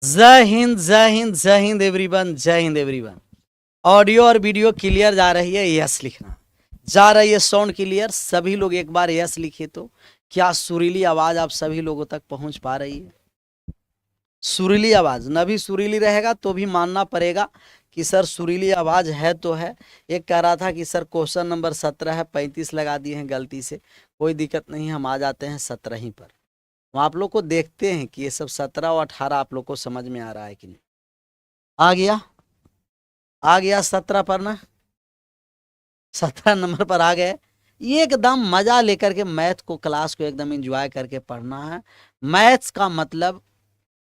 जय हिंद जय हिंद जय हिंद एवरीवन, जय हिंद एवरीवन। ऑडियो और वीडियो क्लियर जा रही है? यस लिखना। जा रही है साउंड क्लियर? सभी लोग एक बार यस लिखे तो क्या सुरीली आवाज आप सभी लोगों तक पहुंच पा रही है? सुरीली आवाज न भी सुरीली रहेगा तो भी मानना पड़ेगा कि सर सुरीली आवाज है तो है। एक कह रहा था कि सर क्वेश्चन नंबर 17 है, 35 लगा दिए हैं गलती से। कोई दिक्कत नहीं, हम आ जाते हैं 17 ही पर। हम आप लोग को देखते हैं कि ये सब 17 और 18 आप लोग को समझ में आ रहा है कि नहीं। आ गया? आ गया 17 पर ना? 17 नंबर पर आ गए। ये एकदम मजा लेकर के मैथ को, क्लास को एकदम एंजॉय करके पढ़ना है। मैथ्स का मतलब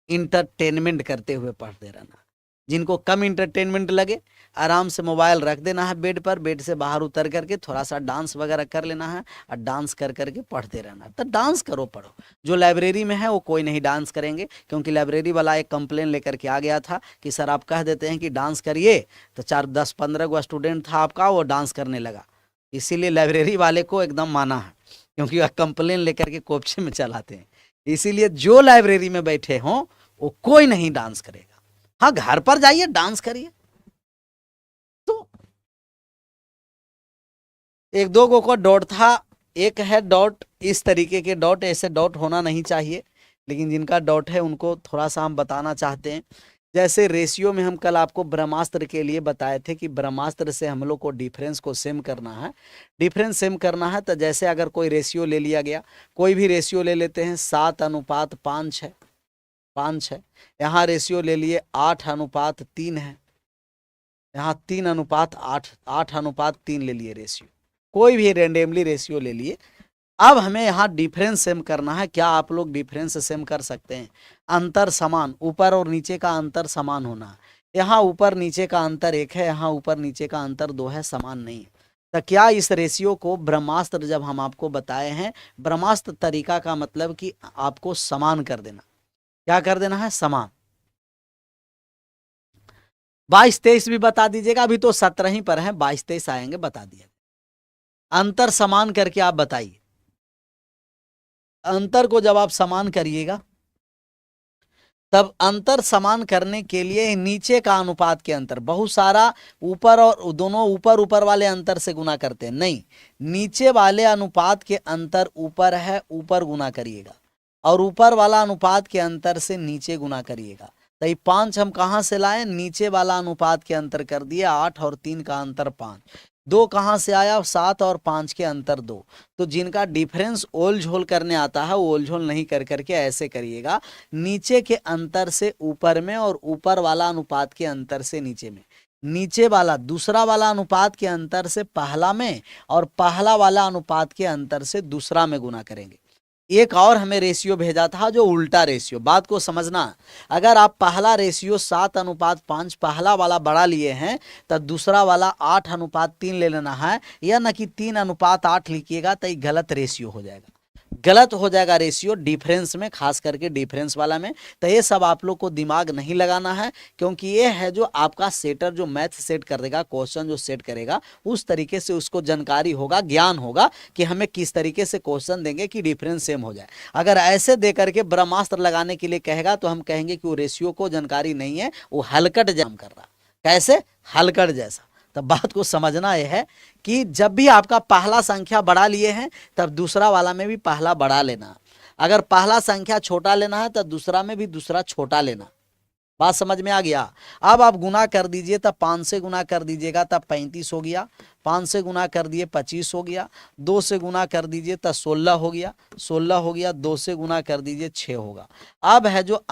इंटरटेनमेंट करते हुए पढ़ते रहना। जिनको कम इंटरटेनमेंट लगे, आराम से मोबाइल रख देना है बेड पर, बेड से बाहर उतर करके थोड़ा सा डांस वगैरह कर लेना है और डांस कर करके पढ़ते रहना है। तो डांस करो, पढ़ो। जो लाइब्रेरी में है वो कोई नहीं डांस करेंगे, क्योंकि लाइब्रेरी वाला एक कंप्लेन लेकर के आ गया था कि सर आप कह देते हैं कि डांस करिए, तो 4 10 15 गो स्टूडेंट था आपका, वो डांस करने लगा। इसीलिए लाइब्रेरी वाले को एकदम माना है, क्योंकि वह कंप्लेन लेकर के कोपचे में चलाते हैं। इसीलिए जो लाइब्रेरी में बैठे हों वो कोई नहीं डांस करेगा। हाँ, घर पर जाइए डांस करिए। तो एक दो गो को डॉट था, एक है डॉट, इस तरीके के डॉट, ऐसे डॉट होना नहीं चाहिए, लेकिन जिनका डॉट है उनको थोड़ा सा हम बताना चाहते हैं। जैसे रेशियो में हम कल आपको ब्रह्मास्त्र के लिए बताए थे कि ब्रह्मास्त्र से हम लोग को डिफरेंस को सेम करना है। डिफरेंस सेम करना है तो जैसे अगर कोई रेशियो ले लिया गया, कोई भी रेशियो ले लेते हैं, 7:5 है, 5 है। यहाँ रेशियो ले लिए 8:3 है, यहाँ 3:8, 8:3 ले लिए रेशियो। कोई भी रेंडमली रेशियो ले लिए। अब हमें यहाँ डिफरेंस सेम करना है। क्या आप लोग डिफरेंस सेम कर सकते हैं? अंतर समान, ऊपर और नीचे का अंतर समान होना। यहाँ ऊपर नीचे का अंतर 1 है, यहाँ ऊपर नीचे का अंतर 2 है, समान नहीं है। तो क्या इस रेशियो को ब्रह्मास्त्र जब हम आपको बताए हैं, ब्रह्मास्त्र तरीका का मतलब कि आपको समान कर देना। क्या कर देना है? समान। 22 23 भी बता दीजिएगा, अभी तो 17 ही पर है, 22 23 आएंगे, बता दिया। अंतर समान करके आप बताइए। अंतर को जब आप समान करिएगा, तब अंतर समान करने के लिए नीचे का अनुपात के अंतर, बहुत सारा ऊपर और दोनों ऊपर ऊपर वाले अंतर से गुना करते हैं, नहीं, नीचे वाले अनुपात के अंतर ऊपर है, ऊपर गुना करिएगा, और ऊपर वाला अनुपात के अंतर से नीचे गुना करिएगा। तो ये 5 हम कहां से लाए? नीचे वाला अनुपात के अंतर कर दिए, 8 और 3 का अंतर 5। 2 कहां से आया? 7 और 5 के अंतर 2। तो जिनका डिफरेंस ओल झोल करने आता है वो ओल झोल नहीं कर करके ऐसे करिएगा, नीचे के अंतर से ऊपर में और ऊपर वाला अनुपात के अंतर से नीचे में। नीचे वाला दूसरा वाला अनुपात के अंतर से पहला में, और पहला वाला अनुपात के अंतर से दूसरा में गुना करेंगे। एक और हमें रेशियो भेजा था जो उल्टा रेशियो, बात को समझना। अगर आप पहला रेशियो 7:5 पहला वाला बड़ा लिए हैं, तो दूसरा वाला 8:3 ले लेना है, या न कि 3:8 लिखिएगा, तो ये गलत रेशियो हो जाएगा। गलत हो जाएगा रेशियो डिफरेंस में, खास करके डिफरेंस वाला में। तो ये सब आप लोग को दिमाग नहीं लगाना है, क्योंकि ये है जो आपका सेटर, जो मैथ सेट कर देगा, क्वेश्चन जो सेट करेगा, उस तरीके से उसको जानकारी होगा, ज्ञान होगा कि हमें किस तरीके से क्वेश्चन देंगे कि डिफरेंस सेम हो जाए। अगर ऐसे दे करके ब्रह्मास्त्र लगाने के लिए कहेगा तो हम कहेंगे कि वो रेशियो को जानकारी नहीं है, वो हलकट जाम कर रहा। कैसे? हलकट जैसा। तब बात को समझना यह है कि जब भी आपका पहला संख्या बढ़ा लिए हैं, तब दूसरा वाला में भी पहला बढ़ा लेना। अगर पहला संख्या छोटा लेना है तो दूसरा में भी दूसरा छोटा लेना। बात समझ में आ गया? अब आप गुना कर दीजिए, तब 5 से गुना कर दीजिएगा तब 35 हो गया, 5 से गुना कर दिए 25 हो गया, 2 से गुना कर दीजिए तब 16 हो गया, 16 हो गया, 2 से गुना कर दीजिए 6 होगा। अब है जो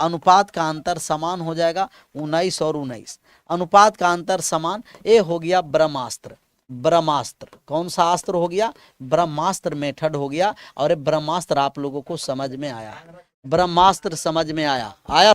अनुपात का अंतर समान हो जाएगा, 19 और 19 अनुपात का अंतर समान, ये हो गया ब्रह्मास्त्र। ब्रह्मास्त्र कौन सा अस्त्र हो गया? ब्रह्मास्त्र मेथड हो गया। और ब्रह्मास्त्र आप लोगों को समझ में आया? ब्रह्मास्त्र समझ में आया? आया।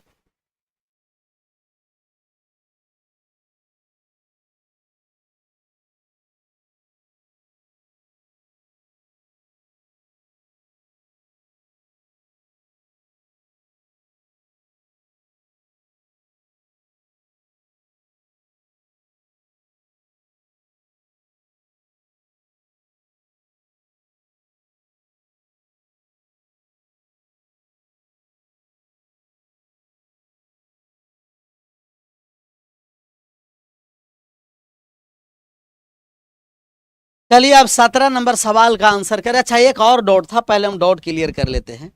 चलिए अब 17 नंबर सवाल का आंसर करें। अच्छा एक और डॉट था, पहले हम डॉट क्लियर कर लेते हैं।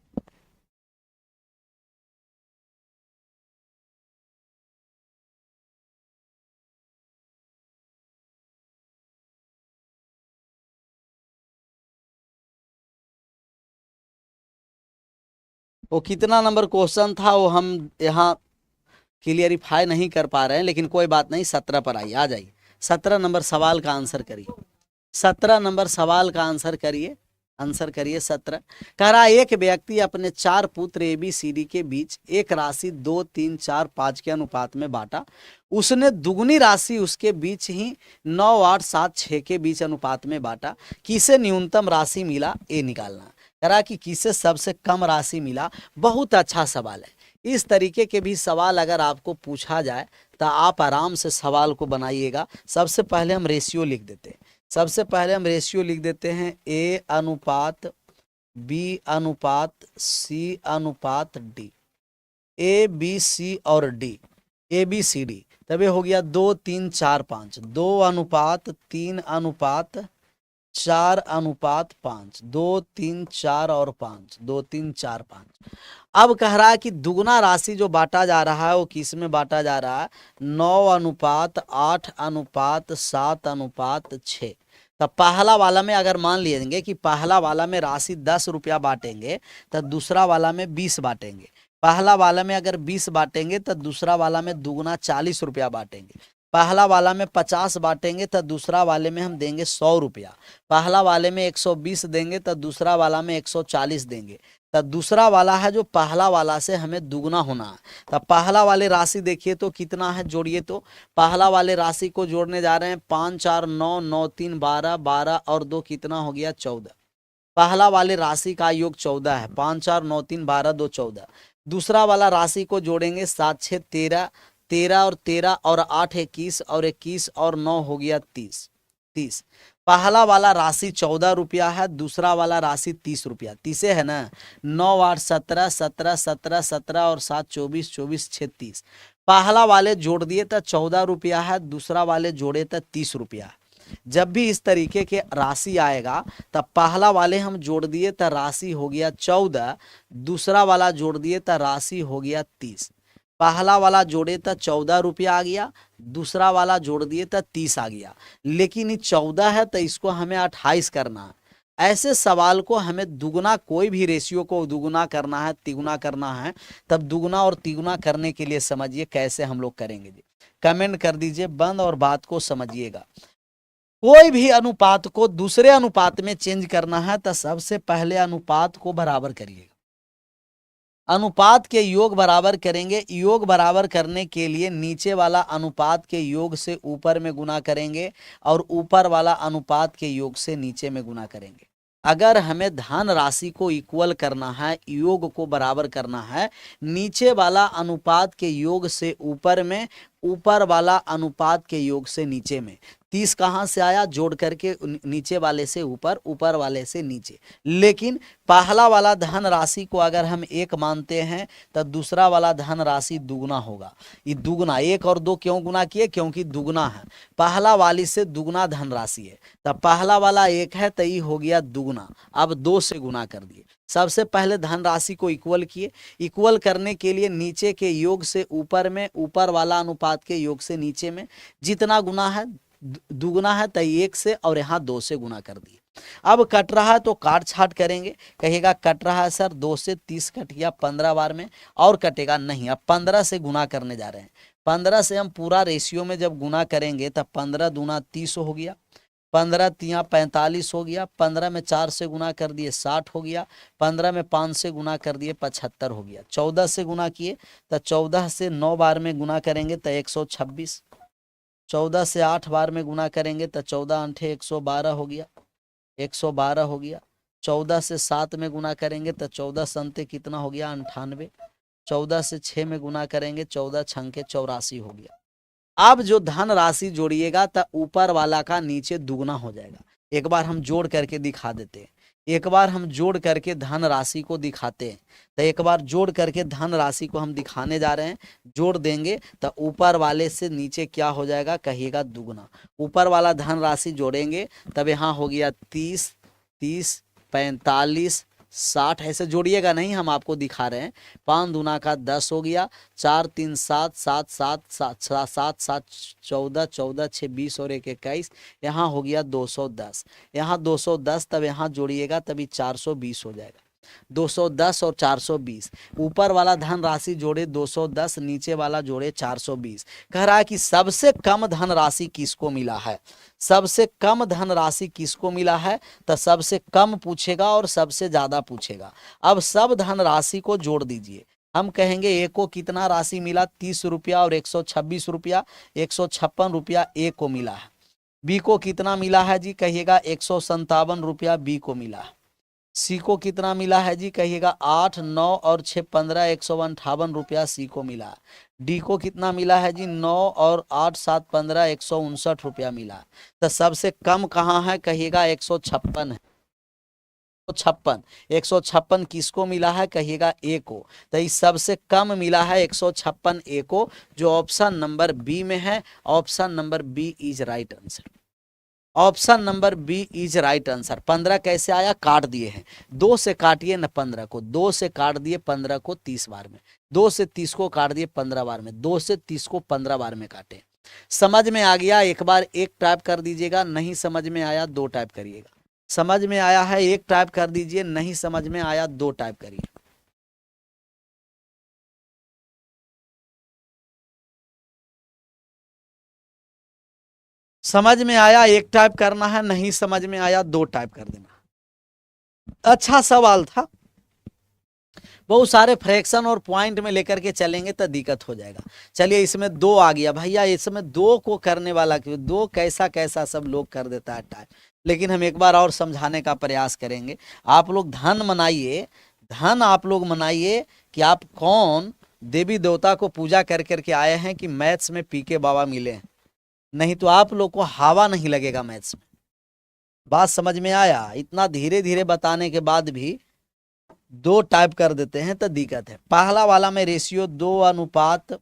वो कितना नंबर क्वेश्चन था वो हम यहाँ क्लियरिफाई नहीं कर पा रहे हैं, लेकिन कोई बात नहीं, 17 पर आइए, आ जाइए। 17 नंबर सवाल का आंसर करिए। 17 नंबर सवाल का आंसर करिए, आंसर करिए 17। कह रहा एक व्यक्ति अपने 4 पुत्र ABCD के बीच एक राशि 2 3 4 5 के अनुपात में बांटा। उसने दुगनी राशि उसके बीच ही 9 8 7 6 के बीच अनुपात में बांटा। किसे न्यूनतम राशि मिला, ये निकालना। कह रहा कि किसे सबसे कम राशि मिला। बहुत अच्छा सवाल है। इस तरीके के भी सवाल अगर आपको पूछा जाए तो आप आराम से सवाल को बनाइएगा। सबसे पहले हम रेशियो लिख देते हैं। सबसे पहले हम रेशियो लिख देते हैं A अनुपात B अनुपात C अनुपात D। ABC और D, ABCD, तब ये हो गया 2 3 4 5, 2 अनुपात 3 अनुपात 4 अनुपात 5, 2 3 4 और 5, 2 3 4 5। अब कह रहा है कि दुगना राशि जो बांटा जा रहा है वो किस में बांटा जा रहा है, 9 अनुपात 8 अनुपात 7 अनुपात 6। तो पहला वाला में अगर मान लेंगे कि पहला वाला में राशि 10 रुपया बांटेंगे तो दूसरा वाला में 20 बांटेंगे। पहला वाला में अगर 20 बांटेंगे तो दूसरा वाला में दुगना 40 रुपया बांटेंगे। पहला वाला में 50 बांटेंगे तो दूसरा वाले में हम देंगे 100 रुपया। पहला वाले में 120 देंगे तो दूसरा वाला में 140 देंगे। तो दूसरा वाला है जो पहला वाला से हमें दुगना होना है। तो पहला वाले राशि देखिए तो कितना है, जोड़िए तो। पहला वाले राशि को जोड़ने जा रहे हैं 5 4 9 9 3 12, 12 और 2 कितना हो गया 14। पहला वाले राशि का योग 14 है, 5 4 9 3 12 2 14। दूसरा वाला राशि को जोड़ेंगे 7 6 13, 13 और 13 और 8 21 और 21 और 9 हो गया 30, 30। पहला वाला राशि 14 रुपया है, दूसरा वाला राशि 30 रुपया। 30 है ना, 9 8 17 17 17 17 और 7 24 24 6 30। पहला वाले जोड़ दिए तो 14 रुपया है, दूसरा वाले जोड़े तो 30 रुपया। जब भी इस तरीके के राशि आएगा तब पहला वाले हम जोड़ दिए तो राशि हो गया 14, दूसरा वाला जोड़ दिए तो राशि हो गया 30। पहला वाला जोड़े तो 14 रुपया आ गया, दूसरा वाला जोड़ दिए तो 30 आ गया। लेकिन ये 14 है तो इसको हमें 28 करना है। ऐसे सवाल को हमें दुगना, कोई भी रेशियो को दुगना करना है, तिगुना करना है, तब दुगना और तिगुना करने के लिए समझिए कैसे हम लोग करेंगे जी। कमेंट कर दीजिए बंद और बात को समझिएगा। कोई भी अनुपात को दूसरे अनुपात में चेंज करना है तो सबसे पहले अनुपात को बराबर करिएगा। अनुपात के योग बराबर करेंगे। योग बराबर करने के लिए नीचे वाला अनुपात के योग से ऊपर में गुना करेंगे और ऊपर वाला अनुपात के योग से नीचे में गुना करेंगे। अगर हमें धन राशि को इक्वल करना है, योग को बराबर करना है, नीचे वाला अनुपात के योग से ऊपर में, ऊपर वाला अनुपात के योग से नीचे में। 30 कहाँ से आया, जोड़ करके नीचे वाले से ऊपर, ऊपर वाले से नीचे। लेकिन पहला वाला धन राशि को अगर हम 1 मानते हैं तो दूसरा वाला धन राशि दुगना होगा। ये दुगना, 1 और 2 क्यों गुना किए, क्योंकि दुगना है। पहला वाली से दुगना धन राशि है, तब पहला वाला 1 है तो ये हो गया दुगना। अब 2 से गुना कर दिए। सबसे पहले धन राशि को इक्वल किए। इक्वल करने के लिए नीचे के योग से ऊपर में, ऊपर वाला अनुपात के योग से नीचे में। जितना गुना है दुगना है तो 1 से और यहाँ 2 से गुना कर दिए। अब कट रहा है तो काट छाट करेंगे। कहेगा कट रहा है सर 2 से 30 कट गया 15 बार में, और कटेगा नहीं। अब 15 से गुना करने जा रहे हैं। 15 से हम पूरा रेशियो में जब गुना करेंगे तब 15 दूना 30 हो गया, 15 तिया 45 हो गया, 15 में 4 से गुना कर दिए 60 हो गया, 15 में 5 से गुना कर दिए 75 हो गया। 14 से गुना किए तो 14 से 9 बार में गुना करेंगे तो 126। 14 से 8 बार में गुना करेंगे तो 14 अंठे 112 हो गया, 112 हो गया। 14 से 7 में गुना करेंगे तो 14 संते कितना हो गया 98। 14 से 6 में गुना करेंगे 14 छंके 84 हो गया। अब जो धन राशि जोड़िएगा तो ऊपर वाला का नीचे दुगना हो जाएगा। एक बार हम जोड़ करके दिखा देते हैं। एक बार हम जोड़ करके धन राशि को दिखाते हैं। तो एक बार जोड़ करके धन राशि को हम दिखाने जा रहे हैं। जोड़ देंगे तो ऊपर वाले से नीचे क्या हो जाएगा, कहिएगा दुगना। ऊपर वाला धन राशि जोड़ेंगे तब यहाँ हो गया 30, 30, 45, 60, ऐसे जोड़िएगा नहीं, हम आपको दिखा रहे हैं। 5 दूना का 10 हो गया, 4 3 7, 7 7 7 7 7 14, 14 6 20 और 1 21, यहाँ हो गया 210। यहाँ 210 तब यहाँ जोड़िएगा तभी 420 हो जाएगा। 210 और 420, ऊपर वाला धन राशि जोड़े 210, नीचे वाला जोड़े 420। कह रहा है कि सबसे कम धन राशि किसको मिला है, सबसे कम धन राशि किसको मिला है, तो सबसे कम पूछेगा और सबसे ज्यादा पूछेगा। अब सब धन राशि को जोड़ दीजिए। हम कहेंगे ए को कितना राशि मिला, 30 रुपया और 126 रुपया, 156 रुपया ए को मिला है। बी को कितना मिला है जी, कहिएगा 157 रुपया बी को मिला है। सी को कितना मिला है जी, कहिएगा 8 9 और 6 15, 158 रुपया सी को मिला। डी को कितना मिला है जी, 9 और 8 7 15, 159 रुपया मिला। तो सबसे कम कहाँ है, कहिएगा 156 है। 156, 156 किसको मिला है, कहिएगा ए को। तो इस सबसे कम मिला है 156 ए को, जो ऑप्शन नंबर बी में है। Option number B is right answer. Option number B is right answer. 15 कैसे आया, काट दिए हैं। 2 से काटिए न 15 को, 2 से काट दिए 15 को 30 बार में, 2 से 30 को काट दिए 15 बार में, 2 से 30 को 15 बार में काटे। समझ में आ गया, एक बार एक टाइप कर दीजिएगा, नहीं समझ में आया 2 टाइप करिएगा। समझ में आया है एक टाइप कर दीजिए, नहीं समझ में आया 2 टाइप करिए। समझ में आया एक टाइप करना है, नहीं समझ में आया 2 टाइप कर देना। अच्छा सवाल था, बहुत सारे फ्रैक्शन और पॉइंट में लेकर के चलेंगे तो दिक्कत हो जाएगा। चलिए इसमें 2 आ गया भैया, इसमें 2 को करने वाला क्यों, 2 कैसा कैसा सब लोग कर देता है टाइप। लेकिन हम एक बार और समझाने का प्रयास करेंगे। आप लोग धन मनाइए, धन आप लोग मनाइए कि आप कौन देवी देवता को पूजा कर करके आए हैं कि मैथ्स में पीके बाबा मिले हैं, नहीं तो आप लोग को हवा नहीं लगेगा मैथ्स में। बात समझ में आया, इतना धीरे धीरे बताने के बाद भी 2 टाइप कर देते हैं तो दिक्कत है। पहला वाला में रेशियो 2 अनुपात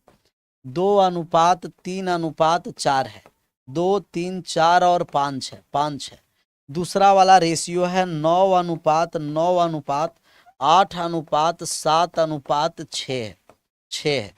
3 अनुपात 4 है, 2 3 4 और 5 है, 5 है। दूसरा वाला रेशियो है 9 अनुपात 8 अनुपात 7 अनुपात 6 है,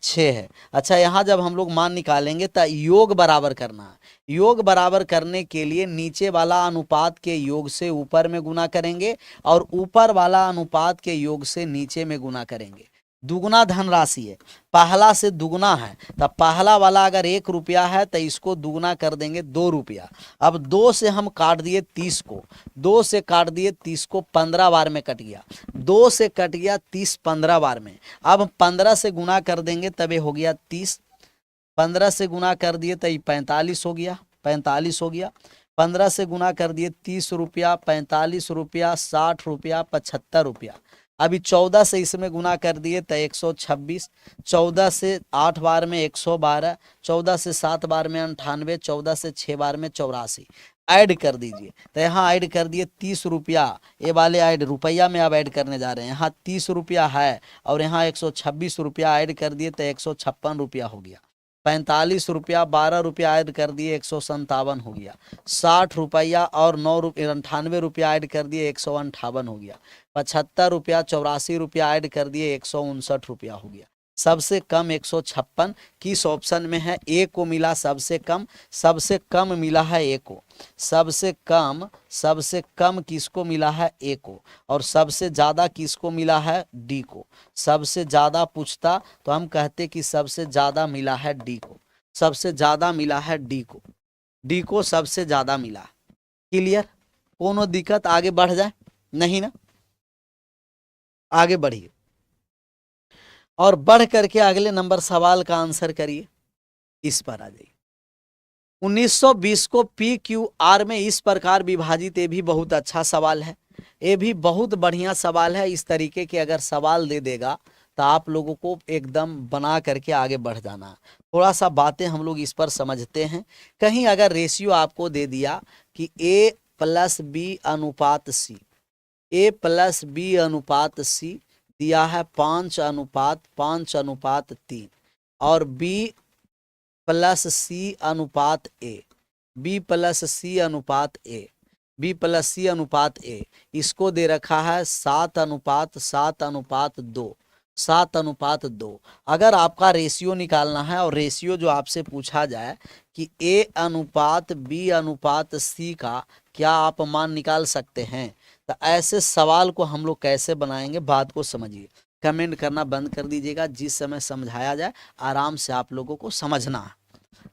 6 है। अच्छा यहाँ जब हम लोग मान निकालेंगे तो योग बराबर करना है। योग बराबर करने के लिए नीचे वाला अनुपात के योग से ऊपर में गुना करेंगे और ऊपर वाला अनुपात के योग से नीचे में गुना करेंगे। दुगुना धन राशि है, पहला से दुगुना है, तब पहला वाला अगर 1 रुपया है तो इसको दुगुना कर देंगे 2 रुपया। अब 2 से हम काट दिए 30 को, 2 से काट दिए 30 को, 15 बार में कट गया, 2 से कट गया 30 15 बार में। अब 15 से गुना कर देंगे तब ये हो गया 30, 15 से गुना कर दिए तो ये 45 हो गया, 45 हो गया। 15 से गुना कर दिए 30 रुपया, 45 रुपया, 60 रुपया, 75 रुपया। अभी 14 से इसमें गुना कर दिए तो 126, 14 से 8 बार में 112, 14 से 7 बार में 98, 14 से 6 बार में 84। ऐड कर दीजिए तो यहाँ ऐड कर दिए 30 रुपया, ये वाले ऐड रुपया में अब ऐड करने जा रहे हैं। यहाँ 30 रुपया है और यहाँ 126 रुपया ऐड कर दिए तो 156 रुपया हो गया। 45 रुपया, 12 रुपया ऐड कर दिए 157 हो गया। 60 रुपया और 98 रुपया ऐड कर दिए 158 हो गया। 75 रुपया, 84 रुपया ऐड कर दिए 159 रुपया हो गया। सबसे कम 156 किस ऑप्शन में है, ए को मिला सबसे कम मिला है ए को। सबसे कम किसको मिला है, ए को। और सबसे ज्यादा किसको मिला है, डी को। सबसे ज्यादा पूछता तो हम कहते कि सबसे ज्यादा मिला है डी को, सबसे ज्यादा मिला है डी को, डी को सबसे ज्यादा मिला। क्लियर, कोनो दिक्कत, आगे बढ़ जाए नहीं ना, आगे बढ़िए और बढ़ करके अगले नंबर सवाल का आंसर करिए। इस पर आ जाइए। 1920 को पी क्यू आर में इस प्रकार विभाजित, ये भी बहुत अच्छा सवाल है, ये भी बहुत बढ़िया सवाल है। इस तरीके के अगर सवाल दे देगा तो आप लोगों को एकदम बना करके आगे बढ़ जाना। थोड़ा सा बातें हम लोग इस पर समझते हैं। कहीं अगर रेशियो आपको दे दिया कि ए प्लस बी अनुपात सी, ए प्लस बी अनुपात सी दिया है 5:5:3 और बी प्लस सी अनुपात ए, बी प्लस सी अनुपात ए, बी प्लस सी अनुपात ए, इसको दे रखा है 7:7:2, 7:2। अगर आपका रेशियो निकालना है और रेशियो जो आपसे पूछा जाए कि ए अनुपात बी अनुपात सी का क्या आप मान निकाल सकते हैं, तो ऐसे सवाल को हम लोग कैसे बनाएंगे, बात को समझिए। कमेंट करना बंद कर दीजिएगा, जिस समय समझाया जाए आराम से आप लोगों को समझना है।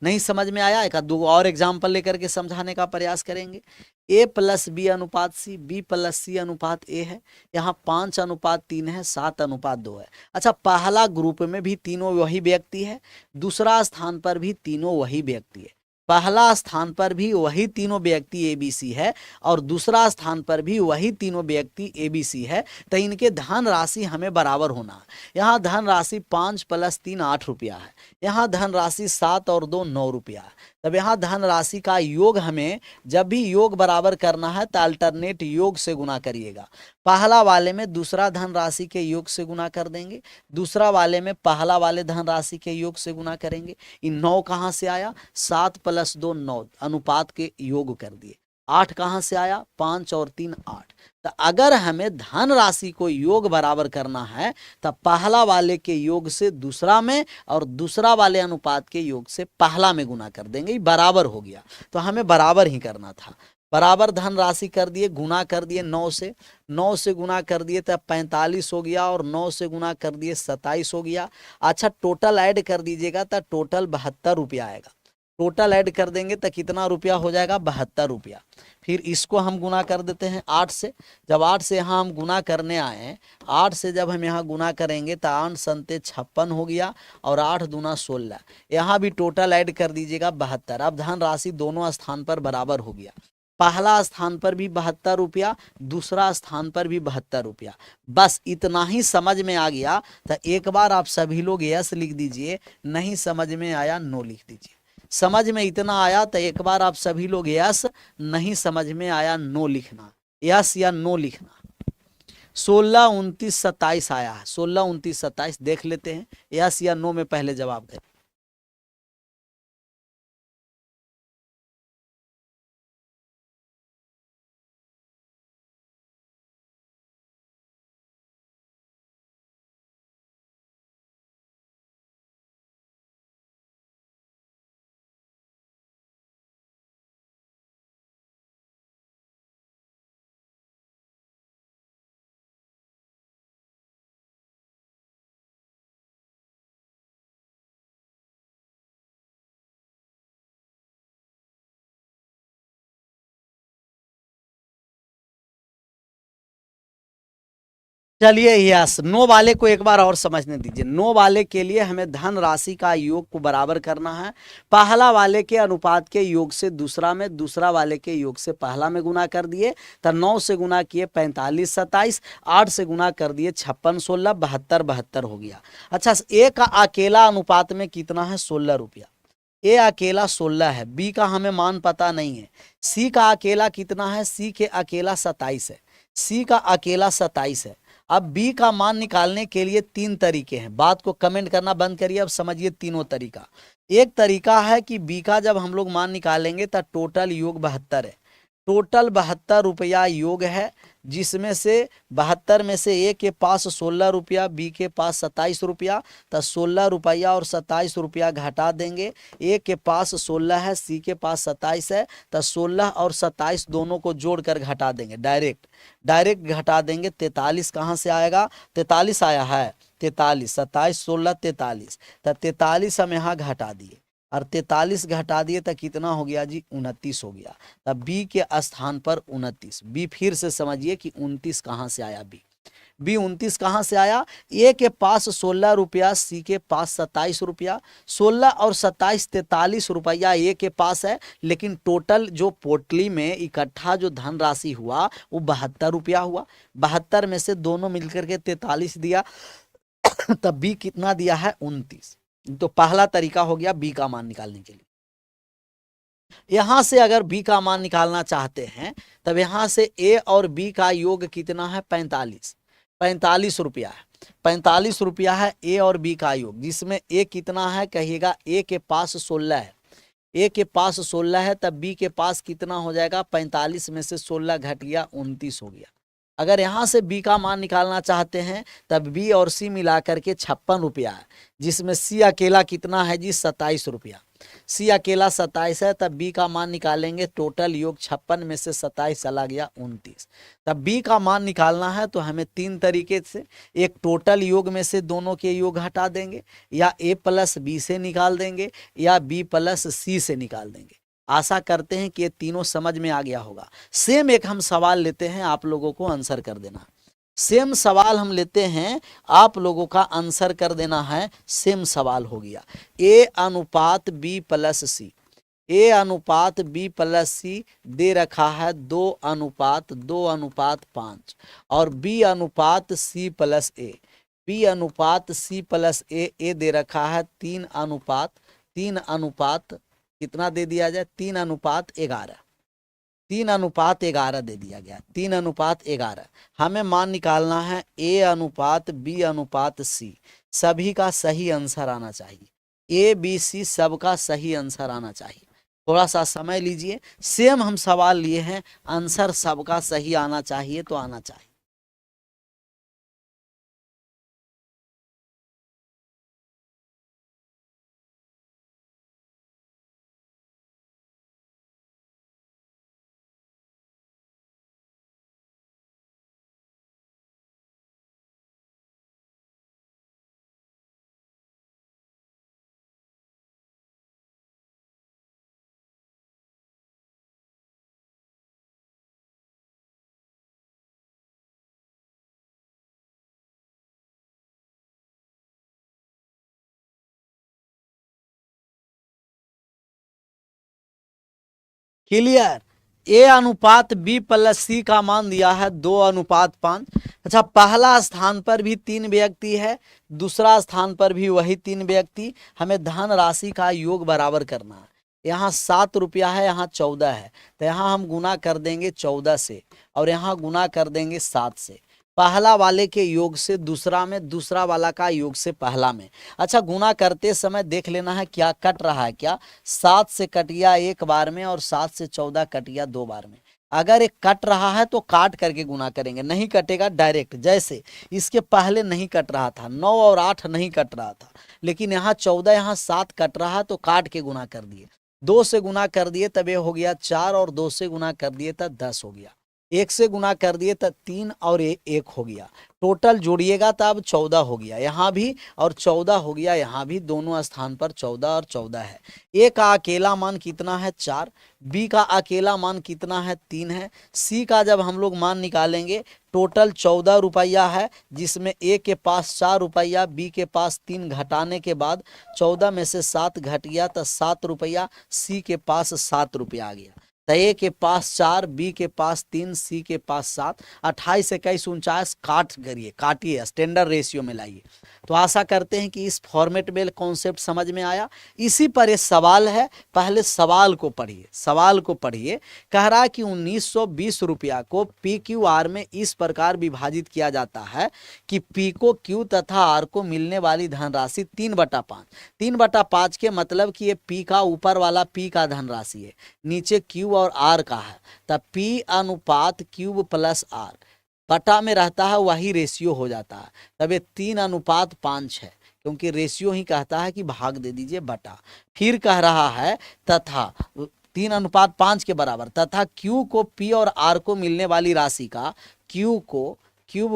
नहीं समझ में आया, एक दो और एग्जाम्पल लेकर के समझाने का प्रयास करेंगे। ए प्लस बी अनुपात सी, बी प्लस सी अनुपात ए है, यहाँ 5:3 है, 7:2 है। अच्छा, पहला ग्रुप में भी तीनों वही व्यक्ति है, दूसरा स्थान पर भी तीनों वही व्यक्ति है। पहला स्थान पर भी वही तीनों व्यक्ति एबीसी है और दूसरा स्थान पर भी वही तीनों व्यक्ति एबीसी है, तो इनके धन राशि हमें बराबर होना है। यहाँ धन राशि 5 + 3 8 रुपया है, यहाँ धन राशि 7 और 2 9 रुपया है। तब यहाँ धन राशि का योग हमें जब भी योग बराबर करना है तो अल्टरनेट योग से गुना करिएगा। पहला वाले में दूसरा धन राशि के योग से गुना कर देंगे, दूसरा वाले में पहला वाले धन राशि के योग से गुना करेंगे। इन 9 कहाँ से आया, 7 + 2 9 अनुपात के योग कर दिए। 8 कहाँ से आया, 5 और 3 8। तो अगर हमें धन राशि को योग बराबर करना है तो पहला वाले के योग से दूसरा में और दूसरा वाले अनुपात के योग से पहला में गुना कर देंगे, बराबर हो गया। तो हमें बराबर ही करना था। बराबर धन राशि कर दिए, गुना कर दिए 9 से, 9 से गुना कर दिए तब 45 हो गया और 9 से गुना कर दिए 27 हो गया। अच्छा, टोटल ऐड कर दीजिएगा तो टोटल 72 रुपया आएगा। टोटल ऐड कर देंगे तो कितना रुपया हो जाएगा, 72 रुपया। फिर इसको हम गुना कर देते हैं 8 से। जब 8 से यहाँ हम गुना करने आए, 8 से जब हम यहाँ गुना करेंगे तो 8 संते 56 हो गया और 8 दूना 16। यहाँ भी टोटल ऐड कर दीजिएगा 72। अब धन राशि दोनों स्थान पर बराबर हो गया। पहला स्थान पर भी 72 रुपया, दूसरा स्थान पर भी 72 रुपया। बस इतना ही समझ में आ गया तो एक बार आप सभी लोग यस लिख दीजिए, नहीं समझ में आया नो लिख दीजिए। समझ में इतना आया तो एक बार आप सभी लोग यस, नहीं समझ में आया नो लिखना, यस या नो लिखना। 16 29 27 आया है, 16 29 27 देख लेते हैं, यस या नो में पहले जवाब दें। चलिए यस, नो वाले को एक बार और समझने दीजिए। नो वाले के लिए हमें धन राशि का योग को बराबर करना है। पहला वाले के अनुपात के योग से दूसरा में, दूसरा वाले के योग से पहला में गुना कर दिए तो 9 से गुना किए 45 27, 8 से गुना कर दिए 56 16, 72 72 हो गया। अच्छा, ए का अकेला अनुपात में कितना है, 16 रुपया। ए अकेला 16 है, बी का हमें मान पता नहीं है। सी का अकेला कितना है, सी के अकेला 27 है, सी का अकेला 27 है। अब बी का मान निकालने के लिए 3 तरीके हैं। बात को कमेंट करना बंद करिए, अब समझिए तीनों तरीका। एक तरीका है कि बी का जब हम लोग मान निकालेंगे तो टोटल योग 72 है, टोटल 72 रुपया योग है, जिसमें से 72 में से ए के पास 16 रुपया, बी के पास 27 रुपया, तो 16 रुपया और 27 रुपया घटा देंगे। ए के पास 16 है, सी के पास 27 है, तो 16 और 27 दोनों को जोड़कर घटा देंगे, डायरेक्ट घटा देंगे। 43 कहाँ से आएगा, 43 आया है, 43 27 16 43, तो 43 हम यहाँ घटा दिए और 43 घटा दिए तो कितना हो गया जी, 29 हो गया। तब बी के स्थान पर 29। बी फिर से समझिए कि 29 कहाँ से आया, बी 29 कहाँ से आया, ए के पास 16 रुपया, सी के पास 27 रुपया, 16 और 27 43 रुपया ए के पास है, लेकिन टोटल जो पोटली में इकट्ठा जो धन राशि हुआ वो 72 रुपया हुआ। 72 में से दोनों मिलकर के 43 दिया तब बी कितना दिया है, 29। तो पहला तरीका हो गया बी का मान निकालने के लिए। यहां से अगर b का मान निकालना चाहते हैं तब यहां से a और b का योग कितना है 45 रुपया है। 45 रुपया है a और b का योग, जिसमें a कितना है कहिएगा, a के पास 16 है, a के पास 16 है, तब b के पास कितना हो जाएगा, 45 में से 16 घट गया 29 हो गया। अगर यहां से b का मान निकालना चाहते हैं तब b और c मिलाकर के 56 रुपया है, जिसमें c अकेला कितना है जी 27 रुपया। c अकेला 27 है, तब b का मान निकालेंगे, टोटल योग 56 में से 27 चला गया 29। तब b का मान निकालना है तो हमें तीन तरीके से, एक टोटल योग में से दोनों के योग हटा देंगे, या a प्लस b से निकाल देंगे, या b प्लस c से निकाल देंगे। आशा करते हैं कि ये तीनों समझ में आ गया होगा। सेम एक हम सवाल लेते हैं, आप लोगों को आंसर कर देना। सेम सवाल हम लेते हैं, आप लोगों का आंसर कर देना है। सेम सवाल हो गया, a अनुपात b प्लस सी, a अनुपात b प्लस सी दे रखा है 2:5 और b अनुपात c प्लस a, b अनुपात c प्लस a दे रखा है 3:3 कितना दे दिया जाए, 3:11, 3:11 दे दिया गया, 3:11। हमें मान निकालना है a अनुपात b अनुपात c, सभी का सही आंसर आना चाहिए, a b c सबका सही आंसर आना चाहिए। थोड़ा सा समय लीजिए, सेम हम सवाल लिए हैं, आंसर सबका सही आना चाहिए तो आना चाहिए। क्लियर। a अनुपात b प्लस सी का मान दिया है 2:5। अच्छा, पहला स्थान पर भी 3 व्यक्ति है, दूसरा स्थान पर भी वही 3 व्यक्ति। हमें धन राशि का योग बराबर करना है। यहाँ 7 रुपया है, यहाँ 14 है, तो यहाँ हम गुना कर देंगे 14 से, और यहाँ गुना कर देंगे 7 से। पहला वाले के योग से दूसरा में, दूसरा वाला का योग से पहला में। अच्छा, गुना करते समय देख लेना है क्या कट रहा है, क्या 7 से कटिया एक बार में और 7 से 14 कटिया 2 बार में। अगर एक कट रहा है तो काट करके गुना करेंगे, नहीं कटेगा डायरेक्ट। जैसे इसके पहले नहीं कट रहा था, 9 और 8 नहीं कट रहा था, लेकिन यहाँ 14 यहाँ 7 कट रहा है तो काट के गुना कर दिए। 2 से गुना कर दिए तब ये हो गया 4, और 2 से गुना कर दिए तब 10 हो गया। 1 से गुना कर दिए तब 3 और 1 हो गया। टोटल जोड़िएगा तब 14 हो गया यहाँ भी, और 14 हो गया यहाँ भी। दोनों स्थान पर 14 और 14 है। a का अकेला मान कितना है 4, b का अकेला मान कितना है 3 है, c का जब हम लोग मान निकालेंगे टोटल 14 रुपया है, जिसमें a के पास 4 रुपया, b के पास 3, घटाने के बाद 14 में से 7 घट गया तो 7 रुपया, c के पास 7 रुपया आ गया। तो ए के पास 4, बी के पास 3, सी के पास 7, 28 21 49 काटिए स्टैंडर्ड रेशियो में लाइए। तो आशा करते हैं कि इस फॉर्मेट में कॉन्सेप्ट समझ में आया। इसी पर ये सवाल है, पहले सवाल को पढ़िए, सवाल को पढ़िए। कह रहा है कि 1920 रुपया को पी क्यू आर में इस प्रकार विभाजित किया जाता है कि पी को क्यू तथा आर को मिलने वाली धनराशि 3/5। 3/5 के मतलब कि ये पी का ऊपर वाला पी का धनराशि है, नीचे क्यू और आर का है। तब पी अनुपात क्यूब प्लस आर बटा में रहता है, वही रेशियो हो जाता है। तब ये 3:5 है, क्योंकि रेशियो ही कहता है कि भाग दे दीजिए बटा। फिर कह रहा है तथा 3:5 के बराबर, तथा क्यू को पी और आर को मिलने वाली राशि का, क्यूब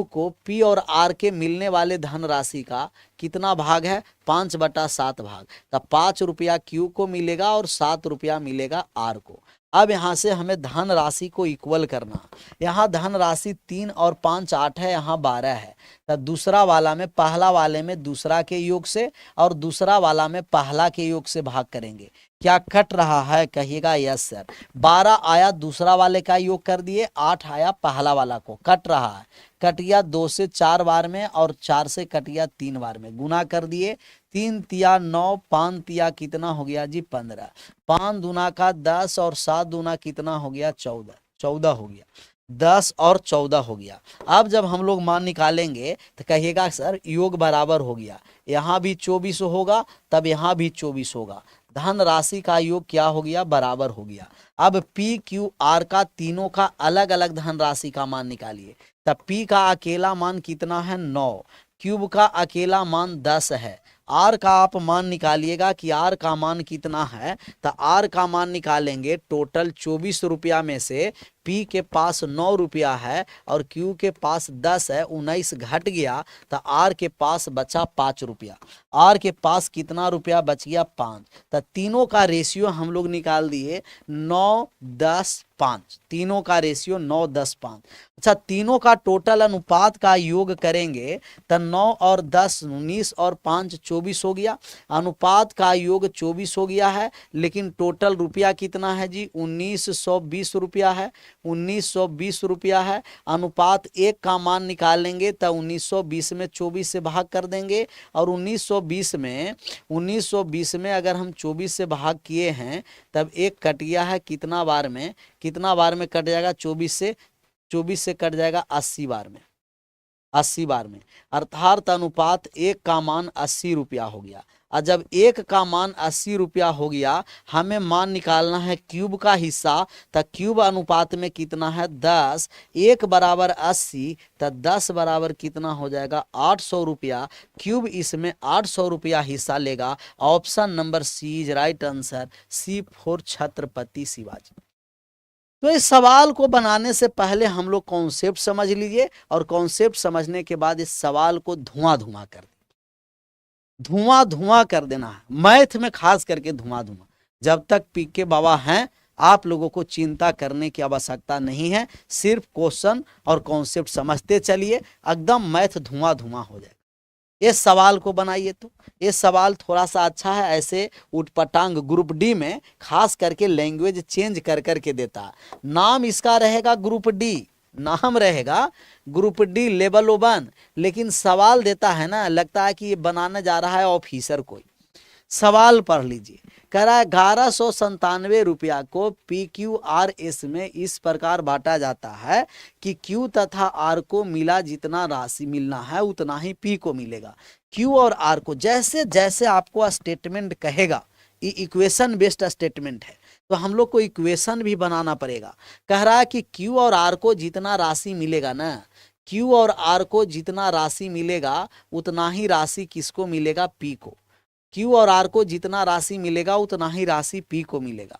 को पी और आर के मिलने वाले धन राशि का कितना भाग है 5/7 भाग। तब 5 रुपया क्यू को मिलेगा और 7 रुपया मिलेगा आर को। अब यहाँ से हमें धन राशि को इक्वल करना। यहाँ धन राशि 3 और 5 8 है, यहाँ 12 है। तब दूसरा वाला में पहला वाले में दूसरा के योग से और दूसरा वाला में पहला के योग से भाग करेंगे। क्या कट रहा है, कहिएगा यस सर। 12 आया दूसरा वाले का योग कर दिए, 8 आया पहला वाला को, कट रहा है। कट गया 2 से 4 बार में और 4 से कट गया 3 बार में, गुना कर दिए। 3 तिया 9, 5 तिया कितना हो गया जी 15, 5 दूना का 10 और 7 दूना कितना हो गया 14, 14 हो गया, 10 और 14 हो गया। अब जब हम लोग मान निकालेंगे तो कहिएगा सर योग बराबर हो गया, यहाँ भी 24 होगा तब यहाँ भी 24 होगा, धन राशि का योग क्या हो गया, बराबर हो गया। अब पी क्यू आर का तीनों का अलग अलग धन राशि का मान निकालिए। तब पी का अकेला मान कितना है 9, क्यूब का अकेला मान 10 है, आर का आप मान निकालिएगा कि आर का मान कितना है। तो आर का मान निकालेंगे, टोटल 24 रुपया में से पी के पास 9 रुपया है और क्यू के पास 10 है, 19 घट गया तो आर के पास बचा 5 रुपया। आर के पास कितना रुपया बच गया 5। तो तीनों का रेशियो हम लोग निकाल दिए 9, 10, 5, तीनों का रेशियो 9, 10, 5। अच्छा, तीनों का टोटल अनुपात का योग करेंगे तो 9 और 10 19 और 5 24 हो गया, अनुपात का योग 24 हो गया है, लेकिन टोटल रुपया कितना है जी 1920 रुपया है, 1920 रुपया है। अनुपात 1 का मान निकालेंगे तो 1920 में 24 से भाग कर देंगे और 1920 में अगर हम 24 से भाग किए हैं तब 1 कट गया है, कितना बार में, कितना बार में कट जाएगा 24 से कट जाएगा 80 बार में, 80 बार में, अर्थात अनुपात 1 का मान 80 रुपया हो गया। और जब 1 का मान 80 रुपया हो गया, हमें मान निकालना है क्यूब का हिस्सा। तो क्यूब अनुपात में कितना है 10, 1 बराबर 80 तो 10 बराबर कितना हो जाएगा 800 रुपया। क्यूब इसमें 800 रुपया हिस्सा लेगा। Option number C is right answer, C for Chhatrapati Shivaji. तो इस सवाल को बनाने से पहले हम लोग कॉन्सेप्ट समझ लीजिए और कॉन्सेप्ट समझने के बाद इस सवाल को धुआं धुआं कर दें, धुआं धुआं कर देना है, मैथ में खास करके धुआं धुआं। जब तक पीके बाबा हैं आप लोगों को चिंता करने की आवश्यकता नहीं है, सिर्फ क्वेश्चन और कॉन्सेप्ट समझते चलिए, एकदम मैथ धुआं धुआं हो जाएगा। इस सवाल को बनाइए। तो ये सवाल थोड़ा सा अच्छा है, ऐसे उटपटांग ग्रुप डी में खास करके लैंग्वेज चेंज कर करके देता है। नाम इसका रहेगा ग्रुप डी, नाम रहेगा ग्रुप डी लेवल 1, लेकिन सवाल देता है ना, लगता है कि ये बनाने जा रहा है ऑफिसर कोई। सवाल पढ़ लीजिए, कह रहा है 1197 रुपया को पी क्यू आर एस में इस प्रकार बांटा जाता है कि क्यू तथा आर को मिला जितना राशि मिलना है उतना ही पी को मिलेगा। क्यू और आर को जैसे जैसे आपको स्टेटमेंट कहेगा, ये इक्वेशन बेस्ड स्टेटमेंट है, तो हम लोग को इक्वेशन भी बनाना पड़ेगा। कह रहा है कि क्यू और आर को जितना राशि मिलेगा ना, क्यू और आर को जितना राशि मिलेगा उतना ही राशि किसको मिलेगा, पी को। क्यू और आर को जितना राशि मिलेगा उतना ही राशि पी को मिलेगा।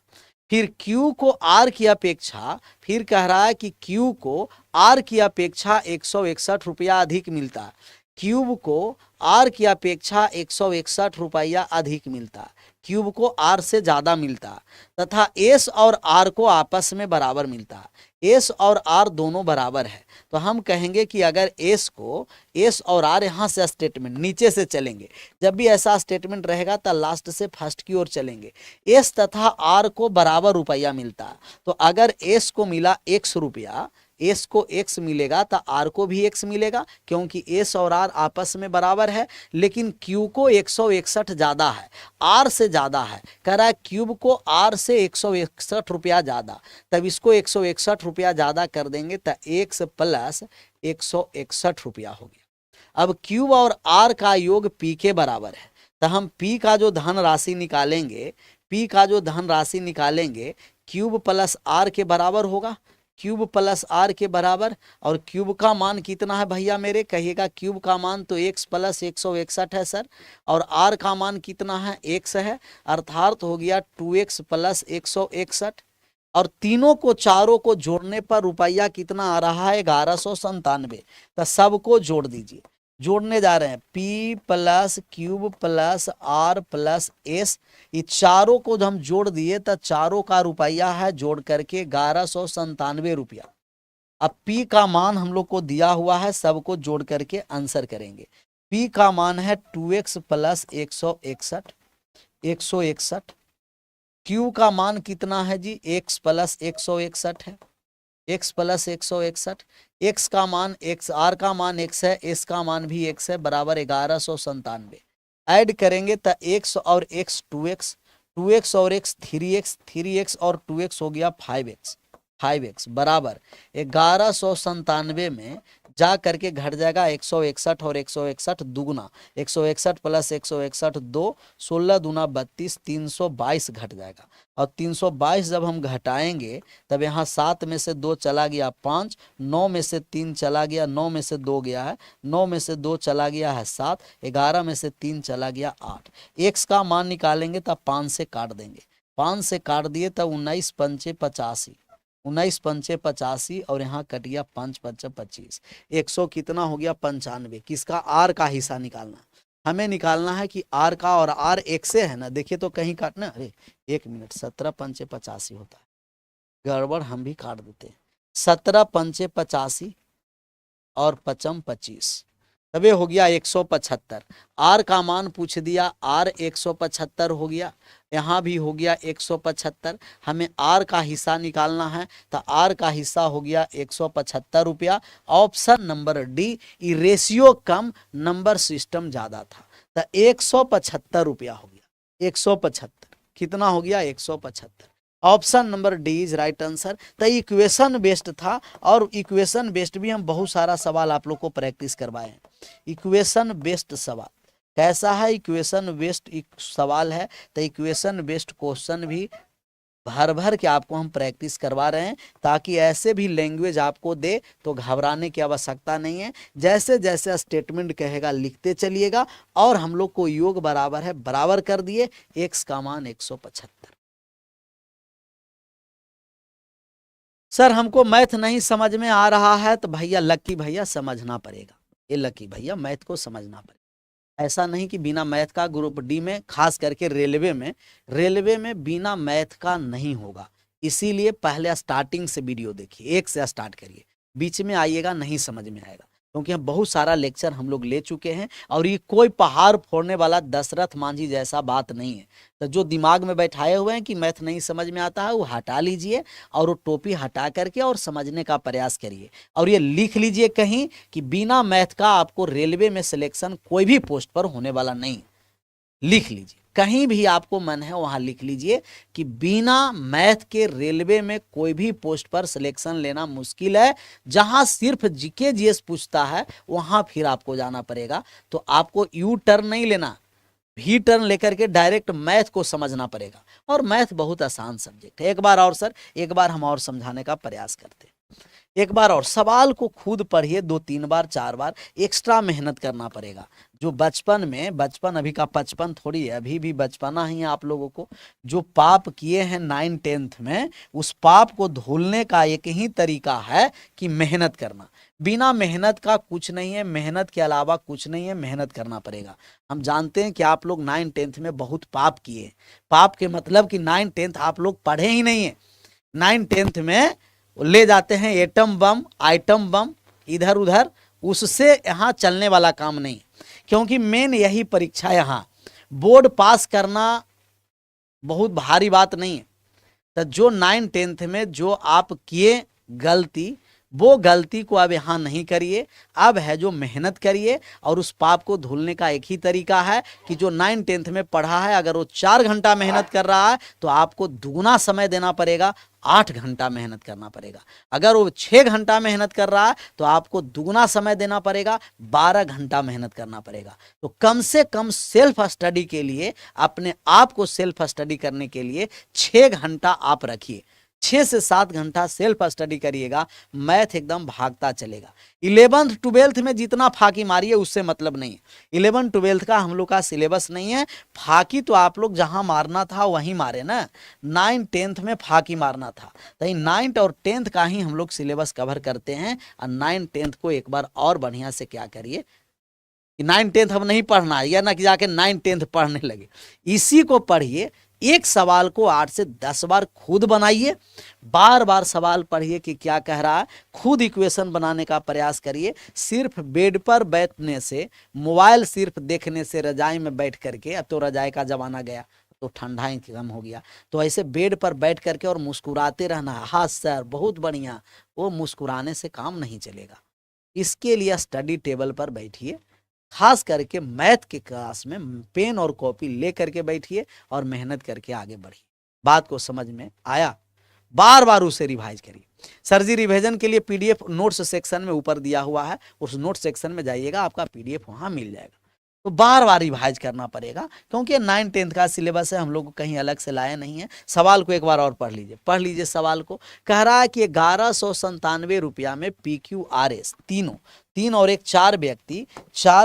फिर क्यू को आर की अपेक्षा, फिर कह रहा है कि क्यू को आर की अपेक्षा 161 रुपया अधिक मिलता है, क्यूब को आर की अपेक्षा 161 रुपया अधिक मिलता है, क्यूब को आर से ज्यादा मिलता है, तथा एस और आर को आपस में बराबर मिलता है। एस और आर दोनों बराबर है, तो हम कहेंगे कि अगर एस को, एस और आर यहाँ से स्टेटमेंट नीचे से चलेंगे, जब भी ऐसा स्टेटमेंट रहेगा तो लास्ट से फर्स्ट की ओर चलेंगे। एस तथा आर को बराबर रुपया मिलता है, तो अगर एस को मिला 100 रुपया, एस को x मिलेगा तो आर को भी x मिलेगा, क्योंकि एस और आर आपस में बराबर है। लेकिन क्यू को 161 ज्यादा है, आर से ज्यादा है, कह रहा है क्यूब को आर से 161 रुपया ज्यादा, तब इसको 161 रुपया ज्यादा कर देंगे तो x प्लस 161 रुपया हो गया। अब क्यूब और आर का योग पी के बराबर है, तो हम पी का जो धन राशि निकालेंगे, पी का जो धन राशि निकालेंगे क्यूब प्लस आर के बराबर होगा, क्यूब प्लस आर के बराबर। और क्यूब का मान कितना है भैया मेरे, कहिएगा क्यूब का मान तो x प्लस 161 है सर, और आर का मान कितना है x है, अर्थात हो गया 2x प्लस 161। और तीनों को, चारों को जोड़ने पर रुपया कितना आ रहा है 1197। तो सबको जोड़ दीजिए, जोड़ने जा रहे हैं P plus cube plus R plus S, ये चारों को हम जोड़ दिए तो चारों का रुपया है जोड़ करके 1197 रुपया। अब P का मान हम लोग को दिया हुआ है, सबको जोड़ करके आंसर करेंगे। P का मान है 2x प्लस 161, Q का मान कितना है जी, x प्लस 161 है, x प्लस 161, x का मान x, r का मान x है, s का मान भी x है, बराबर 1197। ऐड करेंगे तो x और x 2x, 2x और x 3x, 3x और 2x हो गया 5x, 5x बराबर 1197 में जा करके घट जाएगा 161 और 161 दुगुना, 161 प्लस 161 2, 16 दूना 32, 322 घट जाएगा। और 322 जब हम घटाएंगे तब यहाँ 7 में से 2 चला गया 5, 9 में से 3 चला गया, 9 में से 2 गया है, 9 में से 2 चला गया है 7, 11 में से 3 चला गया 8। x का मान निकालेंगे तब 5 से काट देंगे, 5 से काट दिए तब 19 पंचे 85, 19 पंचे 85 और यहाँ कट गया 5 पंचे 25, 100 कितना हो गया 95। किसका, आर का हिस्सा निकालना, हमें निकालना है कि आर का, और आर एक से है ना, देखिए तो कहीं काटना, अरे 1 मिनट, 17 पंचे 85 होता है, गड़बड़, हम भी काट देते हैं, 17 पंचे 85 और 55 25, तब ये हो गया 175। आर का मान पूछ दिया, आर 175 हो गया, यहाँ भी हो गया 175। हमें आर का हिस्सा निकालना है तो आर का हिस्सा हो गया 175 रुपया। ऑप्शन नंबर डी, ये रेशियो कम, नंबर सिस्टम ज्यादा था, तो 175 रुपया हो गया, 175 कितना हो गया 175। Option number D is right answer. तो इक्वेशन बेस्ड था, और इक्वेशन बेस्ड भी हम बहुत सारा सवाल आप लोग को प्रैक्टिस करवाए हैं। इक्वेशन बेस्ड सवाल कैसा है, इक्वेशन बेस्ड सवाल है, तो इक्वेशन बेस्ड क्वेश्चन भी भर भर के आपको हम प्रैक्टिस करवा रहे हैं, ताकि ऐसे भी लैंग्वेज आपको दे तो घबराने की आवश्यकता नहीं है। जैसे जैसे स्टेटमेंट कहेगा लिखते चलिएगा, और हम लोग को योग बराबर है, बराबर कर दिए, x का मान 175। सर हमको मैथ नहीं समझ में आ रहा है, तो भैया लकी भैया समझना पड़ेगा, ये लकी भैया मैथ को समझना पड़ेगा। ऐसा नहीं कि बिना मैथ का, ग्रुप डी में खास करके रेलवे में बिना मैथ का नहीं होगा। इसीलिए पहले स्टार्टिंग से वीडियो देखिए, 1 से स्टार्ट करिए, बीच में आइएगा नहीं समझ में आएगा, क्योंकि हम बहुत सारा लेक्चर हम लोग ले चुके हैं, और ये कोई पहाड़ फोड़ने वाला दशरथ मांझी जैसा बात नहीं है। तो जो दिमाग में बैठाए हुए हैं कि मैथ नहीं समझ में आता है, वो हटा लीजिए, और वो टोपी हटा करके और समझने का प्रयास करिए। और ये लिख लीजिए कहीं कि बिना मैथ का आपको रेलवे में सिलेक्शन कोई भी पोस्ट पर होने वाला नहीं, लिख लीजिए, कहीं भी आपको मन है वहां लिख लीजिए कि बिना मैथ के रेलवे में कोई भी पोस्ट पर सिलेक्शन लेना मुश्किल है। जहां सिर्फ जीके जीएस पूछता है वहां फिर आपको जाना पड़ेगा। तो आपको यू टर्न नहीं लेना, भी टर्न लेकर के डायरेक्ट मैथ को समझना पड़ेगा, और मैथ बहुत आसान सब्जेक्ट है। एक बार और सर, एक बार हम और समझाने का प्रयास करते हैं, एक बार और सवाल को खुद पढ़िए, 2-3 बार 4 बार, एक्स्ट्रा मेहनत करना पड़ेगा। जो बचपन में, बचपन अभी का 55 थोड़ी है, अभी भी बचपना ही है आप लोगों को। जो पाप किए हैं 9-10th में, उस पाप को धुलने का एक ही तरीका है कि मेहनत करना। बिना मेहनत का कुछ नहीं है, मेहनत के अलावा कुछ नहीं है, मेहनत करना पड़ेगा। हम जानते हैं कि आप लोग 9-10th में बहुत पाप किए। पाप के मतलब कि 9-10th आप लोग पढ़े ही नहीं है। 9-10th में ले जाते हैं एटम बम, आइटम बम, इधर उधर, उससे यहाँ चलने वाला काम नहीं। क्योंकि मेन यही परीक्षा, यहाँ बोर्ड पास करना बहुत भारी बात नहीं है। तो जो 9-10th में जो आप किए गलती, वो गलती को अब यहाँ नहीं करिए। अब है जो मेहनत करिए, और उस पाप को धुलने का एक ही तरीका है कि जो 9-10th में पढ़ा है, अगर वो 4 घंटा मेहनत कर रहा है तो आपको दुगुना समय देना पड़ेगा, 8 घंटा मेहनत करना पड़ेगा। अगर वो 6 घंटा मेहनत कर रहा है तो आपको दुगुना समय देना पड़ेगा, 12 घंटा मेहनत करना पड़ेगा। तो कम से कम सेल्फ स्टडी के लिए, अपने आप को सेल्फ स्टडी करने के लिए 6 घंटा आप रखिए। 6 से 7 घंटा सेल्फ स्टडी करिएगा, मैथ एकदम भागता चलेगा। 11th 12th में जितना फाकी मारिए उससे मतलब नहीं है। 11th 12th का हम लोग का सिलेबस नहीं है। फाकी तो आप लोग जहां मारना था वहीं मारे ना। 9-10th में फाकी मारना था, तो 9th और 10th का ही हम लोग सिलेबस कवर करते हैं। और 9-10th को एक बार और बढ़िया से क्या करिए कि 9-10th हम नहीं पढ़ना है, या ना कि जाके 9-10th पढ़ने लगे। इसी को पढ़िए, एक सवाल को 8 से 10 बार खुद बनाइए, बार बार सवाल पढ़िए कि क्या कह रहा है, खुद इक्वेशन बनाने का प्रयास करिए। सिर्फ बेड पर बैठने से, मोबाइल सिर्फ देखने से, रजाई में बैठ करके, अब तो रजाई का जमाना गया, तो ठंडा ही कम हो गया। तो ऐसे बेड पर बैठ करके और मुस्कुराते रहना है, हाँ सर बहुत बढ़िया, वो मुस्कुराने से काम नहीं चलेगा। इसके लिए स्टडी टेबल पर बैठिए, खास करके मैथ के क्लास में पेन और कॉपी ले करके बैठिए और मेहनत करके आगे बढ़िए। बात को समझ में आया? बार बार उसे रिवाइज करिए। सर जी रिवीजन के लिए पीडीएफ नोट्स सेक्शन में ऊपर दिया हुआ है, उस नोट सेक्शन में जाइएगा, आपका पीडीएफ वहां मिल जाएगा। तो बार बार रिवाइज करना पड़ेगा, क्योंकि 9th-10th का सिलेबस है, हम लोग कहीं अलग से लाए नहीं है। सवाल को एक बार और पढ़ लीजिए सवाल को। कह रहा है कि 1197 रुपया में PQRS तीनों, 3 और 1 4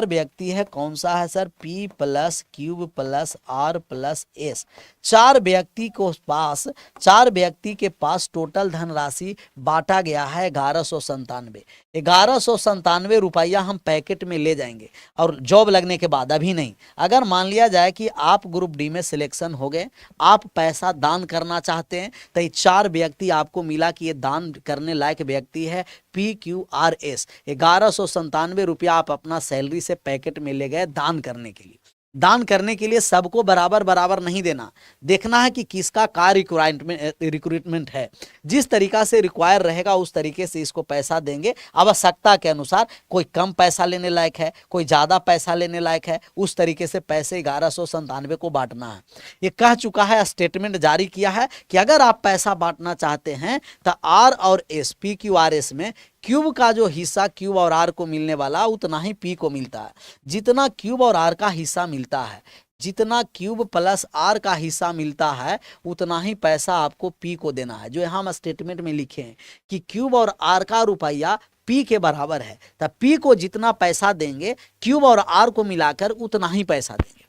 व्यक्ति है। कौन सा है sir? P plus cube plus R plus S। 4 व्यक्ति के पास टोटल धनराशि बांटा गया है 1197। 1197 रुपया हम पैकेट में ले जाएंगे और जॉब लगने के बाद, अभी नहीं। अगर मान लिया जाए कि आप ग्रुप डी में सिलेक्शन हो गए, आप पैसा दान करना चाहते हैं, तो ये 4 व्यक्ति आपको मिला कि ये दान करने लायक व्यक्ति है। PQRS 1197 रुपया आप अपना सैलरी से पैकेट में ले गए दान करने के लिए। दान करने के लिए सबको बराबर बराबर नहीं देना, देखना है कि किसका का रिक्रूटमेंट है। जिस तरीका से रिक्वायर रहेगा उस तरीके से इसको पैसा देंगे, आवश्यकता के अनुसार। कोई कम पैसा लेने लायक है, कोई ज़्यादा पैसा लेने लायक है, उस तरीके से पैसे 1197 को बांटना है। ये कह चुका है, स्टेटमेंट जारी किया है कि अगर आप पैसा बांटना चाहते हैं तो R और S PQRS में क्यूब का जो हिस्सा क्यूब और आर को मिलने वाला उतना ही पी को मिलता है। जितना क्यूब और आर का हिस्सा मिलता है, जितना क्यूब प्लस आर का हिस्सा मिलता है, उतना ही पैसा आपको पी को देना है। जो यहाँ हम स्टेटमेंट में लिखे हैं कि क्यूब और आर का रुपया पी के बराबर है, तब पी को जितना पैसा देंगे क्यूब और आर को मिलाकर उतना ही पैसा देंगे।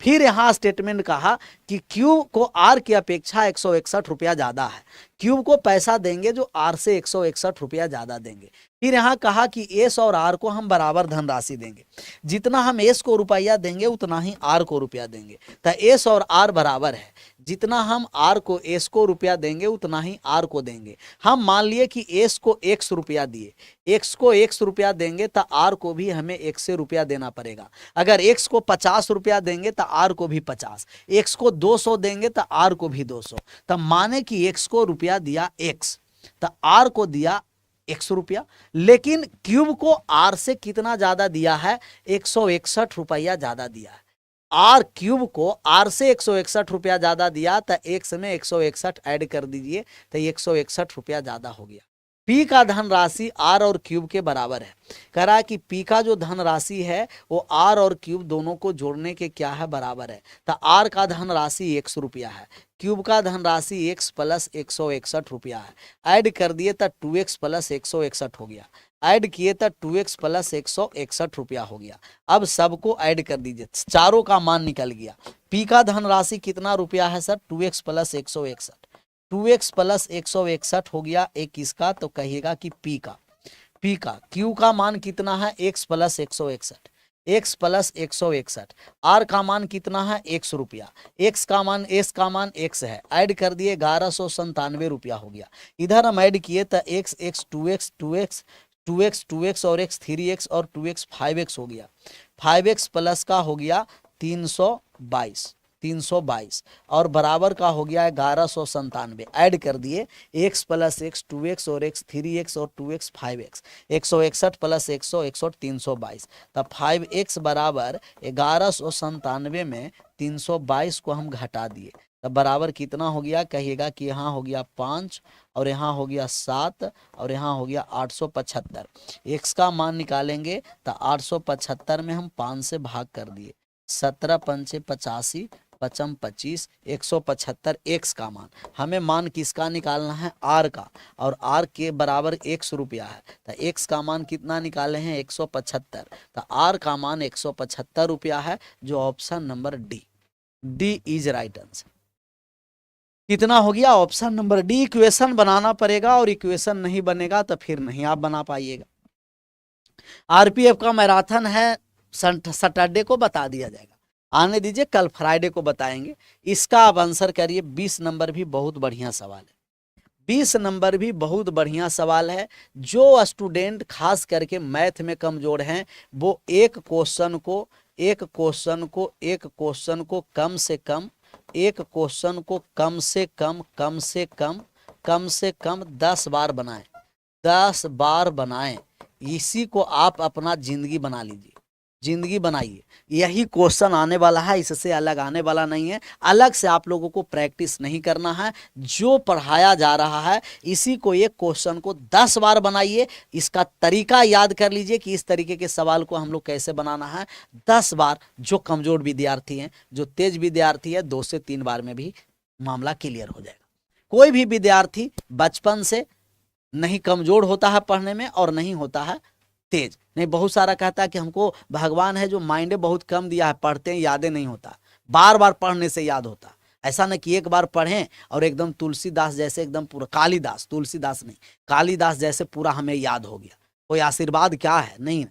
फिर यहाँ स्टेटमेंट कहा कि क्यूब को आर की अपेक्षा 161 रुपया ज्यादा है, क्यूब को पैसा देंगे जो आर से 161 रुपया ज्यादा देंगे। फिर यहाँ कहा कि एस और आर को हम बराबर धनराशि देंगे, जितना हम एस को रुपया देंगे उतना ही आर को रुपया देंगे। तो एस और आर बराबर है, जितना हम आर को एस को रुपया देंगे उतना ही आर को देंगे। हम मान लिए कि एस को 100 रुपया दिए, एक्स को 100 रुपया देंगे तो आर को भी हमें 100 रुपया देना पड़ेगा। अगर एक्स को 50 रुपया देंगे तो आर को भी 50, एक्स को 200 देंगे तो आर को भी 200। तब माने कि एक्स को रुपया दिया एक्स, तो आर को दिया 100 रुपया, लेकिन क्यूब को आर से कितना ज्यादा दिया है? 161 रुपया ज्यादा दिया है। आर क्यूब को आर से 161 रुपया ज्यादा दिया, तो एक्स में 161 ऐड कर दीजिए तो 161 रुपया ज्यादा हो गया। पी का धनराशि आर और क्यूब के बराबर है। कह रहा है कि पी का जो धनराशि है वो आर और क्यूब दोनों को जोड़ने के क्या है? बराबर है। तो आर का धनराशि 100 रुपया है, क्यूब का धनराशि एक्स प्लस 161 रुपया है। ऐड कर दिए तो 2x प्लस 161 हो गया, ऐड किए तो 2x प्लस 161 रुपया हो गया। अब सबको ऐड कर दीजिए, चारों का मान निकल गया। पी का धनराशि कितना रुपया है sir? 2x plus 161, 2x plus 161 हो गया एक इसका, तो कहिएगा कि पी का क्यू का मान कितना है? x plus 161, x plus 161। R का मान कितना है? 100 रुपया, एक्स का मान एस का मान x है। ऐड कर दिए 1197 रुपया हो गया। इधर हम ऐड किए तो x 2x 2x 2x 2x और x 3x और 2x 5x हो गया। 5x प्लस का हो गया 322 और बराबर का हो गया 1197। ऐड कर दिए x प्लस x 2x और x 3x और 2x 5x, 161 प्लस 161 322। तब 5x बराबर 1197 में 322 को हम घटा दिए, तब बराबर कितना हो गया? कहिएगा कि यहाँ हो गया 5 और यहाँ हो गया 7 और यहाँ हो गया 875। x का मान निकालेंगे तो 875 में हम 5 से भाग कर दिए, 17 पंचे 85 पचम 25, 175 एक्स का मान। हमें मान किसका निकालना है? आर का, और आर के बराबर 100 रुपया है, तो एक्स का मान कितना निकाले हैं? 175। तो आर का मान 175 रुपया है, जो option number D is right answer. कितना हो गया? Option number D. इक्वेशन बनाना पड़ेगा, और इक्वेशन नहीं बनेगा तो फिर नहीं आप बना पाइएगा। आरपीएफ का मैराथन है, सैटरडे को बता दिया जाएगा, आने दीजिए, कल फ्राइडे को बताएंगे। इसका आप आंसर करिए। 20 नंबर भी बहुत बढ़िया सवाल है, 20 नंबर भी बहुत बढ़िया सवाल है। जो स्टूडेंट खास करके मैथ में कमजोर हैं, वो एक क्वेश्चन को कम से कम एक क्वेश्चन को कम से कम 10 बार बनाएं, 10 बार बनाएं। इसी को आप अपना जिंदगी बना लीजिए, जिंदगी बनाइए। यही क्वेश्चन आने वाला है, इससे अलग आने वाला नहीं है। अलग से आप लोगों को प्रैक्टिस नहीं करना है, जो पढ़ाया जा रहा है इसी को, एक क्वेश्चन को 10 बार बनाइए। इसका तरीका याद कर लीजिए कि इस तरीके के सवाल को हम लोग कैसे बनाना है। 10 बार, जो कमजोर विद्यार्थी हैं, जो तेज विद्यार्थी है, 2 से 3 बार में भी मामला क्लियर हो जाएगा। कोई भी विद्यार्थी बचपन से नहीं कमजोर होता है पढ़ने में और नहीं होता है तेज। नहीं, बहुत सारा कहता है कि हमको भगवान है जो माइंडे बहुत कम दिया है, पढ़ते हैं यादें नहीं होता, बार बार पढ़ने से याद होता। ऐसा नहीं कि एक बार पढ़ें और एकदम तुलसीदास जैसे, एकदम पूरा कालिदास, तुलसीदास नहीं, कालिदास जैसे पूरा हमें याद हो गया। कोई आशीर्वाद क्या है? नहीं,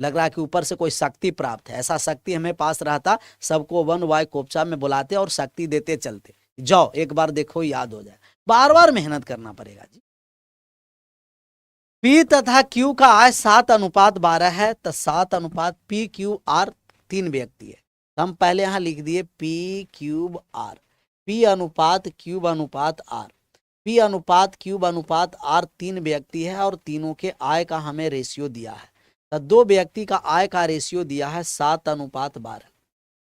लग रहा है कि ऊपर से कोई शक्ति प्राप्त है। ऐसा शक्ति हमें पास रहता, सबको वन वाय कोपचा में बुलाते और शक्ति देते चलते, जाओ एक बार देखो याद हो जाए। बार बार मेहनत करना पड़ेगा जी। पी तथा क्यू का आय 7:12 है, तो 7:PQR 3 व्यक्ति है। तो हम पहले यहां लिख दिए P/R, P/Q/R, P/Q/R 3 व्यक्ति है और तीनों के आय का हमें रेशियो दिया है। तो 2 व्यक्ति का आय का रेशियो दिया है 7:12,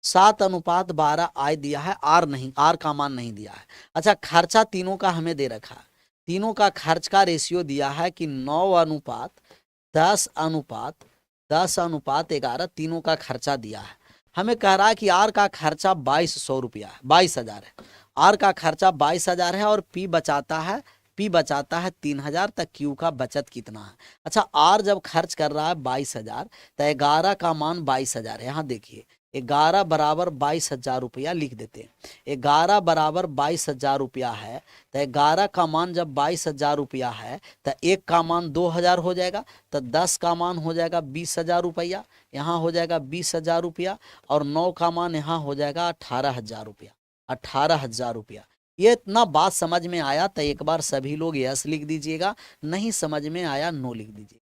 7:12 आय दिया है, आर नहीं, आर का मान नहीं दिया है। अच्छा, खर्चा तीनों का हमें दे रखा है, तीनों का खर्च का रेशियो दिया है कि 9:10:11, तीनों का खर्चा दिया है। हमें कह रहा है कि आर का खर्चा 2200 रुपया है, 22,000 है। आर का खर्चा 22,000 है और पी बचाता है 3,000, तक क्यू का बचत कितना है। अच्छा, आर जब खर्च कर रहा है 22,000, तो 11 का मान 22,000 है। यहाँ देखिए 11 बराबर 22,000 रुपया लिख देते हैं। 11 बराबर 22,000 रुपया है, तो 11 का मान जब 22,000 रुपया है तो 1 का मान 2,000 हो जाएगा, तो 10 का मान हो जाएगा 20,000 रुपया, यहाँ हो जाएगा 20,000 रुपया, और 9 का मान यहाँ हो जाएगा 18,000 रुपया, 18,000 रुपया। ये इतना बात समझ में आया तो एक बार सभी लोग यस लिख दीजिएगा, नहीं समझ में आया नो लिख दीजिए।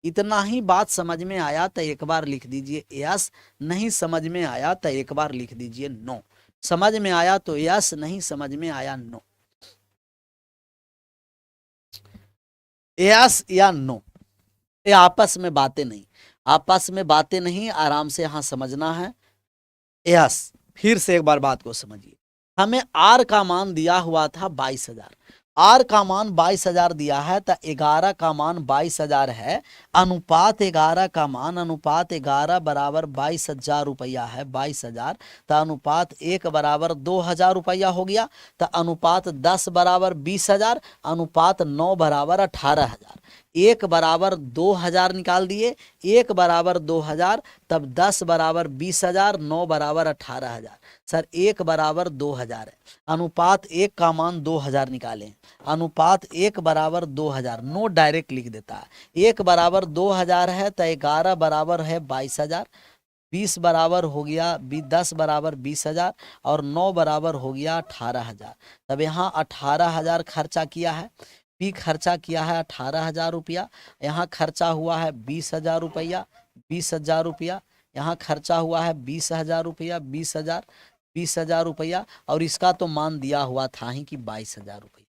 इतना ही बात समझ में आया तो एक बार लिख दीजिए यस, नहीं समझ में आया तो एक बार लिख दीजिए नो। समझ में आया तो यस, नहीं समझ में आया नो। यस या नो, ये आपस में बातें नहीं, आपस में बातें नहीं, आराम से यहां समझना है। यस, फिर से एक बार बात को समझिए। हमें आर का मान दिया हुआ था 22,000, आर का मान 22,000 दिया है, तो 11 का मान 22,000 है, अनुपात 11 का मान, अनुपात 11 बराबर 22,000 रुपया है, 22,000, तो अनुपात 1 बराबर 2,000 रुपया हो गया, तो अनुपात 10 बराबर 20,000, अनुपात 9 बराबर 18,000। 1 बराबर 2,000 निकाल दिए, 1 बराबर 2,000, तब 10 बराबर 20,000, 9 बराबर 18,000। सर 1 बराबर 2,000 है, अनुपात 1 का मान 2,000 निकालें, अनुपात 1 बराबर 2,000, नो डायरेक्ट लिख देता है। 1 बराबर 2,000 है, तो 11 बराबर है 22,000, 20 बराबर हो गया 10 बराबर 20,000, और 9 बराबर हो गया 18,000। तब यहाँ 18,000 खर्चा किया है, पी खर्चा किया है 18,000 रुपया, यहाँ खर्चा हुआ है 20,000 रुपया, 20,000 रुपया, यहाँ खर्चा हुआ है 20,000 रुपया, 20,000 रुपया, और इसका तो मान दिया हुआ था ही कि 22,000 रुपया,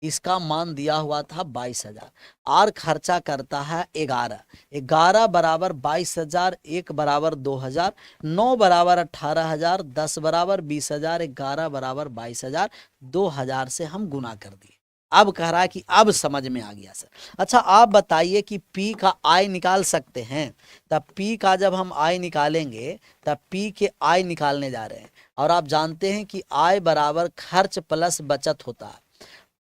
इसका मान दिया हुआ था 22,000। आर खर्चा करता है 11, 11 बराबर 22,000, 1 बराबर 2,000, 9 बराबर 18,000, 10 बराबर 20,000, 11 बराबर 22,000, 2,000 से हम गुना कर दिए। अब कह रहा है कि अब समझ में आ गया सर। अच्छा, आप बताइए कि P का आय निकाल सकते हैं? तब P का जब हम आय निकालेंगे तब P के आय निकालने जा रहे हैं, और आप जानते हैं कि आय बराबर खर्च प्लस बचत होता है,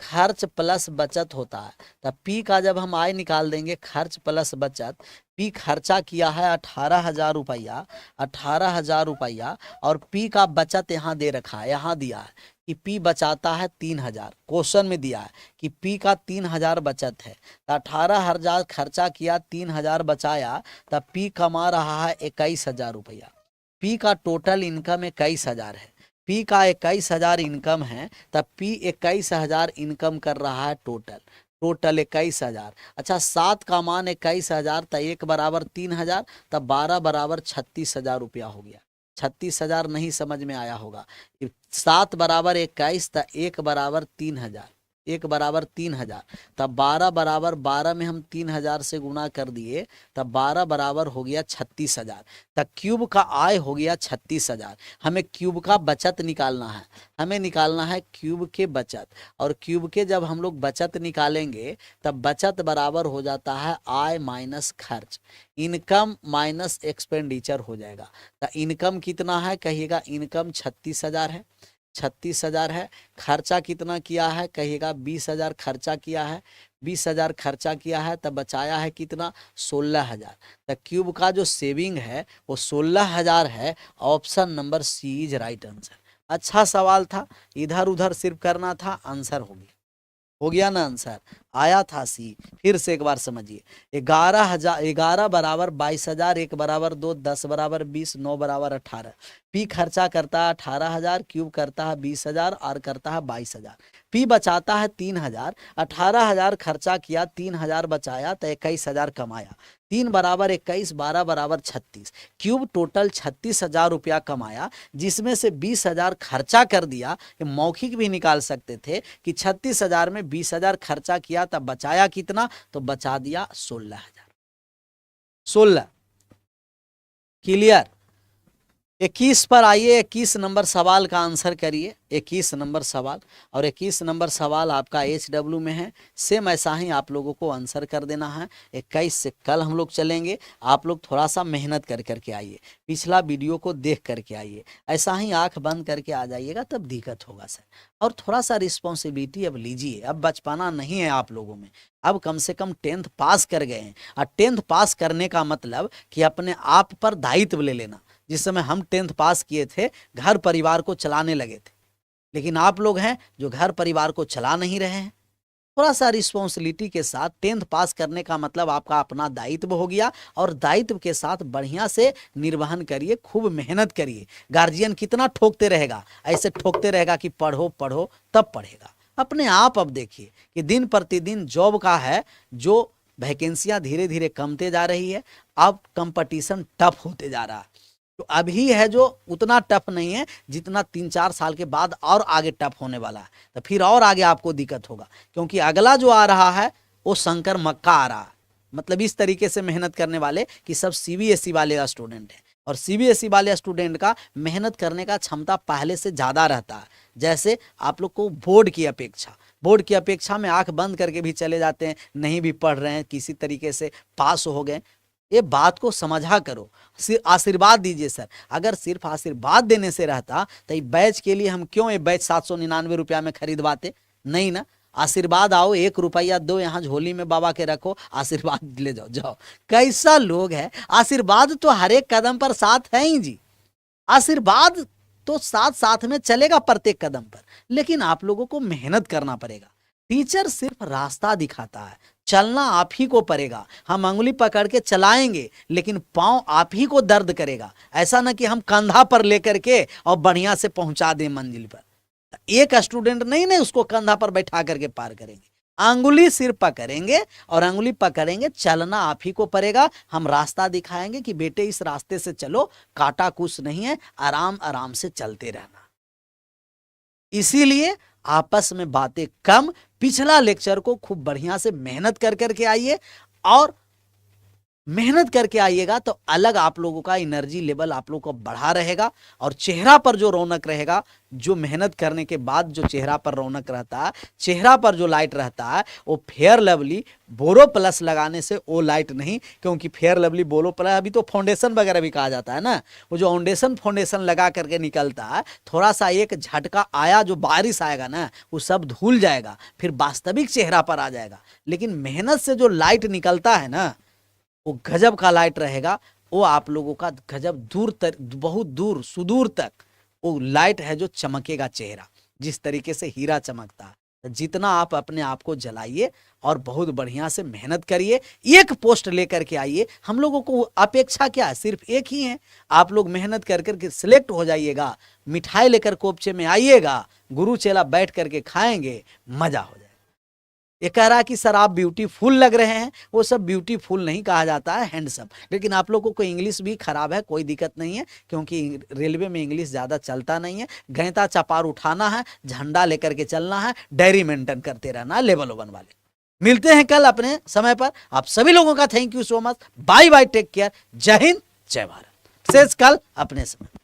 खर्च प्लस बचत होता है। तब P का जब हम आय निकाल देंगे खर्च प्लस बचत, P खर्चा किया है 18,000 रुपया, 18,000 रुपया, और P का बचत यहाँ दे रखा है, यहाँ दिया है कि P बचाता है 3,000, क्वेश्चन में दिया है कि P का 3,000 बचत है। तो 18,000 खर्चा किया, 3,000 बचाया, तब P कमा रहा है 21,000 रुपया। P का टोटल इनकम 21,000 है, P का 21,000 इनकम है, तब P 21,000 इनकम कर रहा है टोटल, टोटल 21,000। अच्छा, 7 का मान 21,000, तो 1 बराबर 3,000, तब 12 बराबर 36,000 रुपया हो गया, 36,000 नहीं समझ में आया होगा। 7 बराबर 21 था, 1 बराबर 3,000, 1 बराबर 3,000, तब 12 बराबर 12 में हम 3,000 से गुना कर दिए, तब 12 बराबर हो गया 36,000। तब क्यूब का आय हो गया 36,000। हमें क्यूब का बचत निकालना है, हमें निकालना है क्यूब के बचत, और क्यूब के जब हम लोग बचत निकालेंगे तब बचत बराबर हो जाता है आय माइनस खर्च, इनकम माइनस एक्सपेंडिचर हो जाएगा। तो इनकम कितना है कहिएगा, इनकम 36,000 है, 36,000 है। खर्चा कितना किया है कहिएगा, 20,000 खर्चा किया है, 20,000 खर्चा किया है, तब बचाया है कितना, 16,000। तो क्यूब का जो सेविंग है वो 16,000 है। Option number C is right answer. अच्छा सवाल था, इधर उधर सिर्फ करना था, आंसर हो गया ना आंसर, आया था सी। फिर से एक बार समझिए, 11,000, 11 बराबर 22,000, 1 बराबर 2, 10 बराबर 20, 9 बराबर 18। पी खर्चा करता है 18,000, क्यूब करता है 20,000 और करता है 22,000। पी बचाता है 3,000, 18,000 खर्चा किया, 3,000 बचाया, तो 21,000 कमाया। 3 बराबर 21, 12 बराबर 36, क्यूब टोटल 36,000 रुपया कमाया, जिसमें से 20,000 खर्चा कर दिया। मौखिक भी निकाल सकते थे कि 36,000 में 20,000 खर्चा किया, तब बचाया कितना, तो बचा दिया 16,000। 16 क्लियर। 21 पर आइए, 21 नंबर सवाल का आंसर करिए, 21 नंबर सवाल। और 21 नंबर सवाल आपका HW में है, सेम ऐसा ही आप लोगों को आंसर कर देना है। 21 से कल हम लोग चलेंगे, आप लोग थोड़ा सा मेहनत कर करके आइए, पिछला वीडियो को देख करके आइए, ऐसा ही आंख बंद करके आ जाइएगा तब दिक्कत होगा सर। और थोड़ा सा रिस्पॉन्सिबिलिटी अब लीजिए, अब बचपना नहीं है आप लोगों में, अब कम से कम 10th पास कर गए हैं। और 10th पास करने का मतलब कि अपने आप पर दायित्व ले लेना। जिस समय हम 10th पास किए थे, घर परिवार को चलाने लगे थे, लेकिन आप लोग हैं जो घर परिवार को चला नहीं रहे हैं। थोड़ा सा रिस्पॉन्सिबिलिटी के साथ 10th पास करने का मतलब आपका अपना दायित्व हो गया, और दायित्व के साथ बढ़िया से निर्वहन करिए, खूब मेहनत करिए। गार्जियन कितना ठोकते रहेगा, ऐसे ठोकते रहेगा कि पढ़ो पढ़ो, तब पढ़ेगा। अपने आप अब देखिए कि दिन प्रतिदिन जॉब का है जो वैकेंसियां धीरे धीरे कमते जा रही है, अब कंपटीशन टफ होते जा रहा है। तो अभी है जो उतना टफ नहीं है जितना 3-4 साल के बाद और आगे टफ होने वाला है, तो फिर और आगे आपको दिक्कत होगा, क्योंकि अगला जो आ रहा है वो शंकर मक्का आ रहा है। मतलब इस तरीके से मेहनत करने वाले कि सब CBSE वाले स्टूडेंट हैं, और CBSE वाले स्टूडेंट का मेहनत करने का क्षमता पहले से ज़्यादा रहता है। जैसे आप लोग को बोर्ड की अपेक्षा में आंख बंद करके भी चले जाते हैं, नहीं भी पढ़ रहे हैं, किसी तरीके से पास हो गए। ये बात को समझा करो, आशीर्वाद दीजिए सर। अगर सिर्फ आशीर्वाद देने से रहता तो ये बैच के लिए हम क्यों ये बैच 799 रुपया में खरीदवाते, नहीं ना। आशीर्वाद आओ, 1 रुपया दो यहाँ झोली में बाबा के रखो, आशीर्वाद ले जाओ। जाओ कैसा लोग है, आशीर्वाद तो हर एक कदम पर साथ है ही जी, आशीर्वाद तो साथ साथ में चलेगा प्रत्येक कदम पर, लेकिन आप लोगों को मेहनत करना पड़ेगा। टीचर सिर्फ रास्ता दिखाता है, चलना आप ही को पड़ेगा। हम अंगुली पकड़ के चलाएंगे, लेकिन पांव आप ही को दर्द करेगा। ऐसा ना कि हम कंधा पर लेकर के और बढ़िया से पहुंचा दें मंजिल पर। एक स्टूडेंट नहीं उसको कंधा पर बैठा करके पार करेंगे, अंगुली सिर पकड़ेंगे, और अंगुली पकड़ेंगे, चलना आप ही को पड़ेगा। हम रास्ता दिखाएंगे कि बेटे इस रास्ते से चलो, काटा कुछ नहीं है, आराम आराम से चलते रहना। इसीलिए आपस में बातें कम, पिछला लेक्चर को खूब बढ़िया से मेहनत कर करके आइए, और मेहनत करके आइएगा तो अलग आप लोगों का एनर्जी लेवल आप लोगों को बढ़ा रहेगा, और चेहरा पर जो रौनक रहेगा, जो मेहनत करने के बाद जो चेहरा पर रौनक रहता है, चेहरा पर जो लाइट रहता है, वो फेयर लवली बोरो प्लस लगाने से वो लाइट नहीं। क्योंकि फेयर लवली बोरो प्लस अभी तो फाउंडेशन वगैरह भी कहा जाता है ना, वो जो फाउंडेशन लगा करके निकलता है, थोड़ा सा एक झटका आया, जो बारिश आएगा ना, वो सब धुल जाएगा, फिर वास्तविक चेहरा पर आ जाएगा। लेकिन मेहनत से जो लाइट निकलता है ना, वो गजब का लाइट रहेगा। वो आप लोगों का गजब दूर तक, बहुत दूर सुदूर तक वो लाइट है जो चमकेगा चेहरा, जिस तरीके से हीरा चमकता है। जितना आप अपने आप को जलाइए और बहुत बढ़िया से मेहनत करिए, एक पोस्ट लेकर के आइए। हम लोगों को अपेक्षा क्या है, सिर्फ एक ही है, आप लोग मेहनत कर करके सिलेक्ट हो जाइएगा, मिठाई लेकर कोपचे में आइएगा, गुरु चेला बैठ करके खाएंगे, मजा हो जाएगा। ये कह रहा है कि सर आप ब्यूटीफुल लग रहे हैं, वो सब ब्यूटीफुल नहीं कहा जाता है, हैंडसम। लेकिन आप लोगों को इंग्लिश भी खराब है, कोई दिक्कत नहीं है, क्योंकि रेलवे में इंग्लिश ज्यादा चलता नहीं है। गैंता चपार उठाना है, झंडा लेकर के चलना है, डायरी मेंटेन करते रहना है लेवल 1 वाले। मिलते हैं कल अपने समय पर। आप सभी लोगों का thank you so much. Bye bye, take care, जय हिंद जय भारत। शेष कल अपने समय।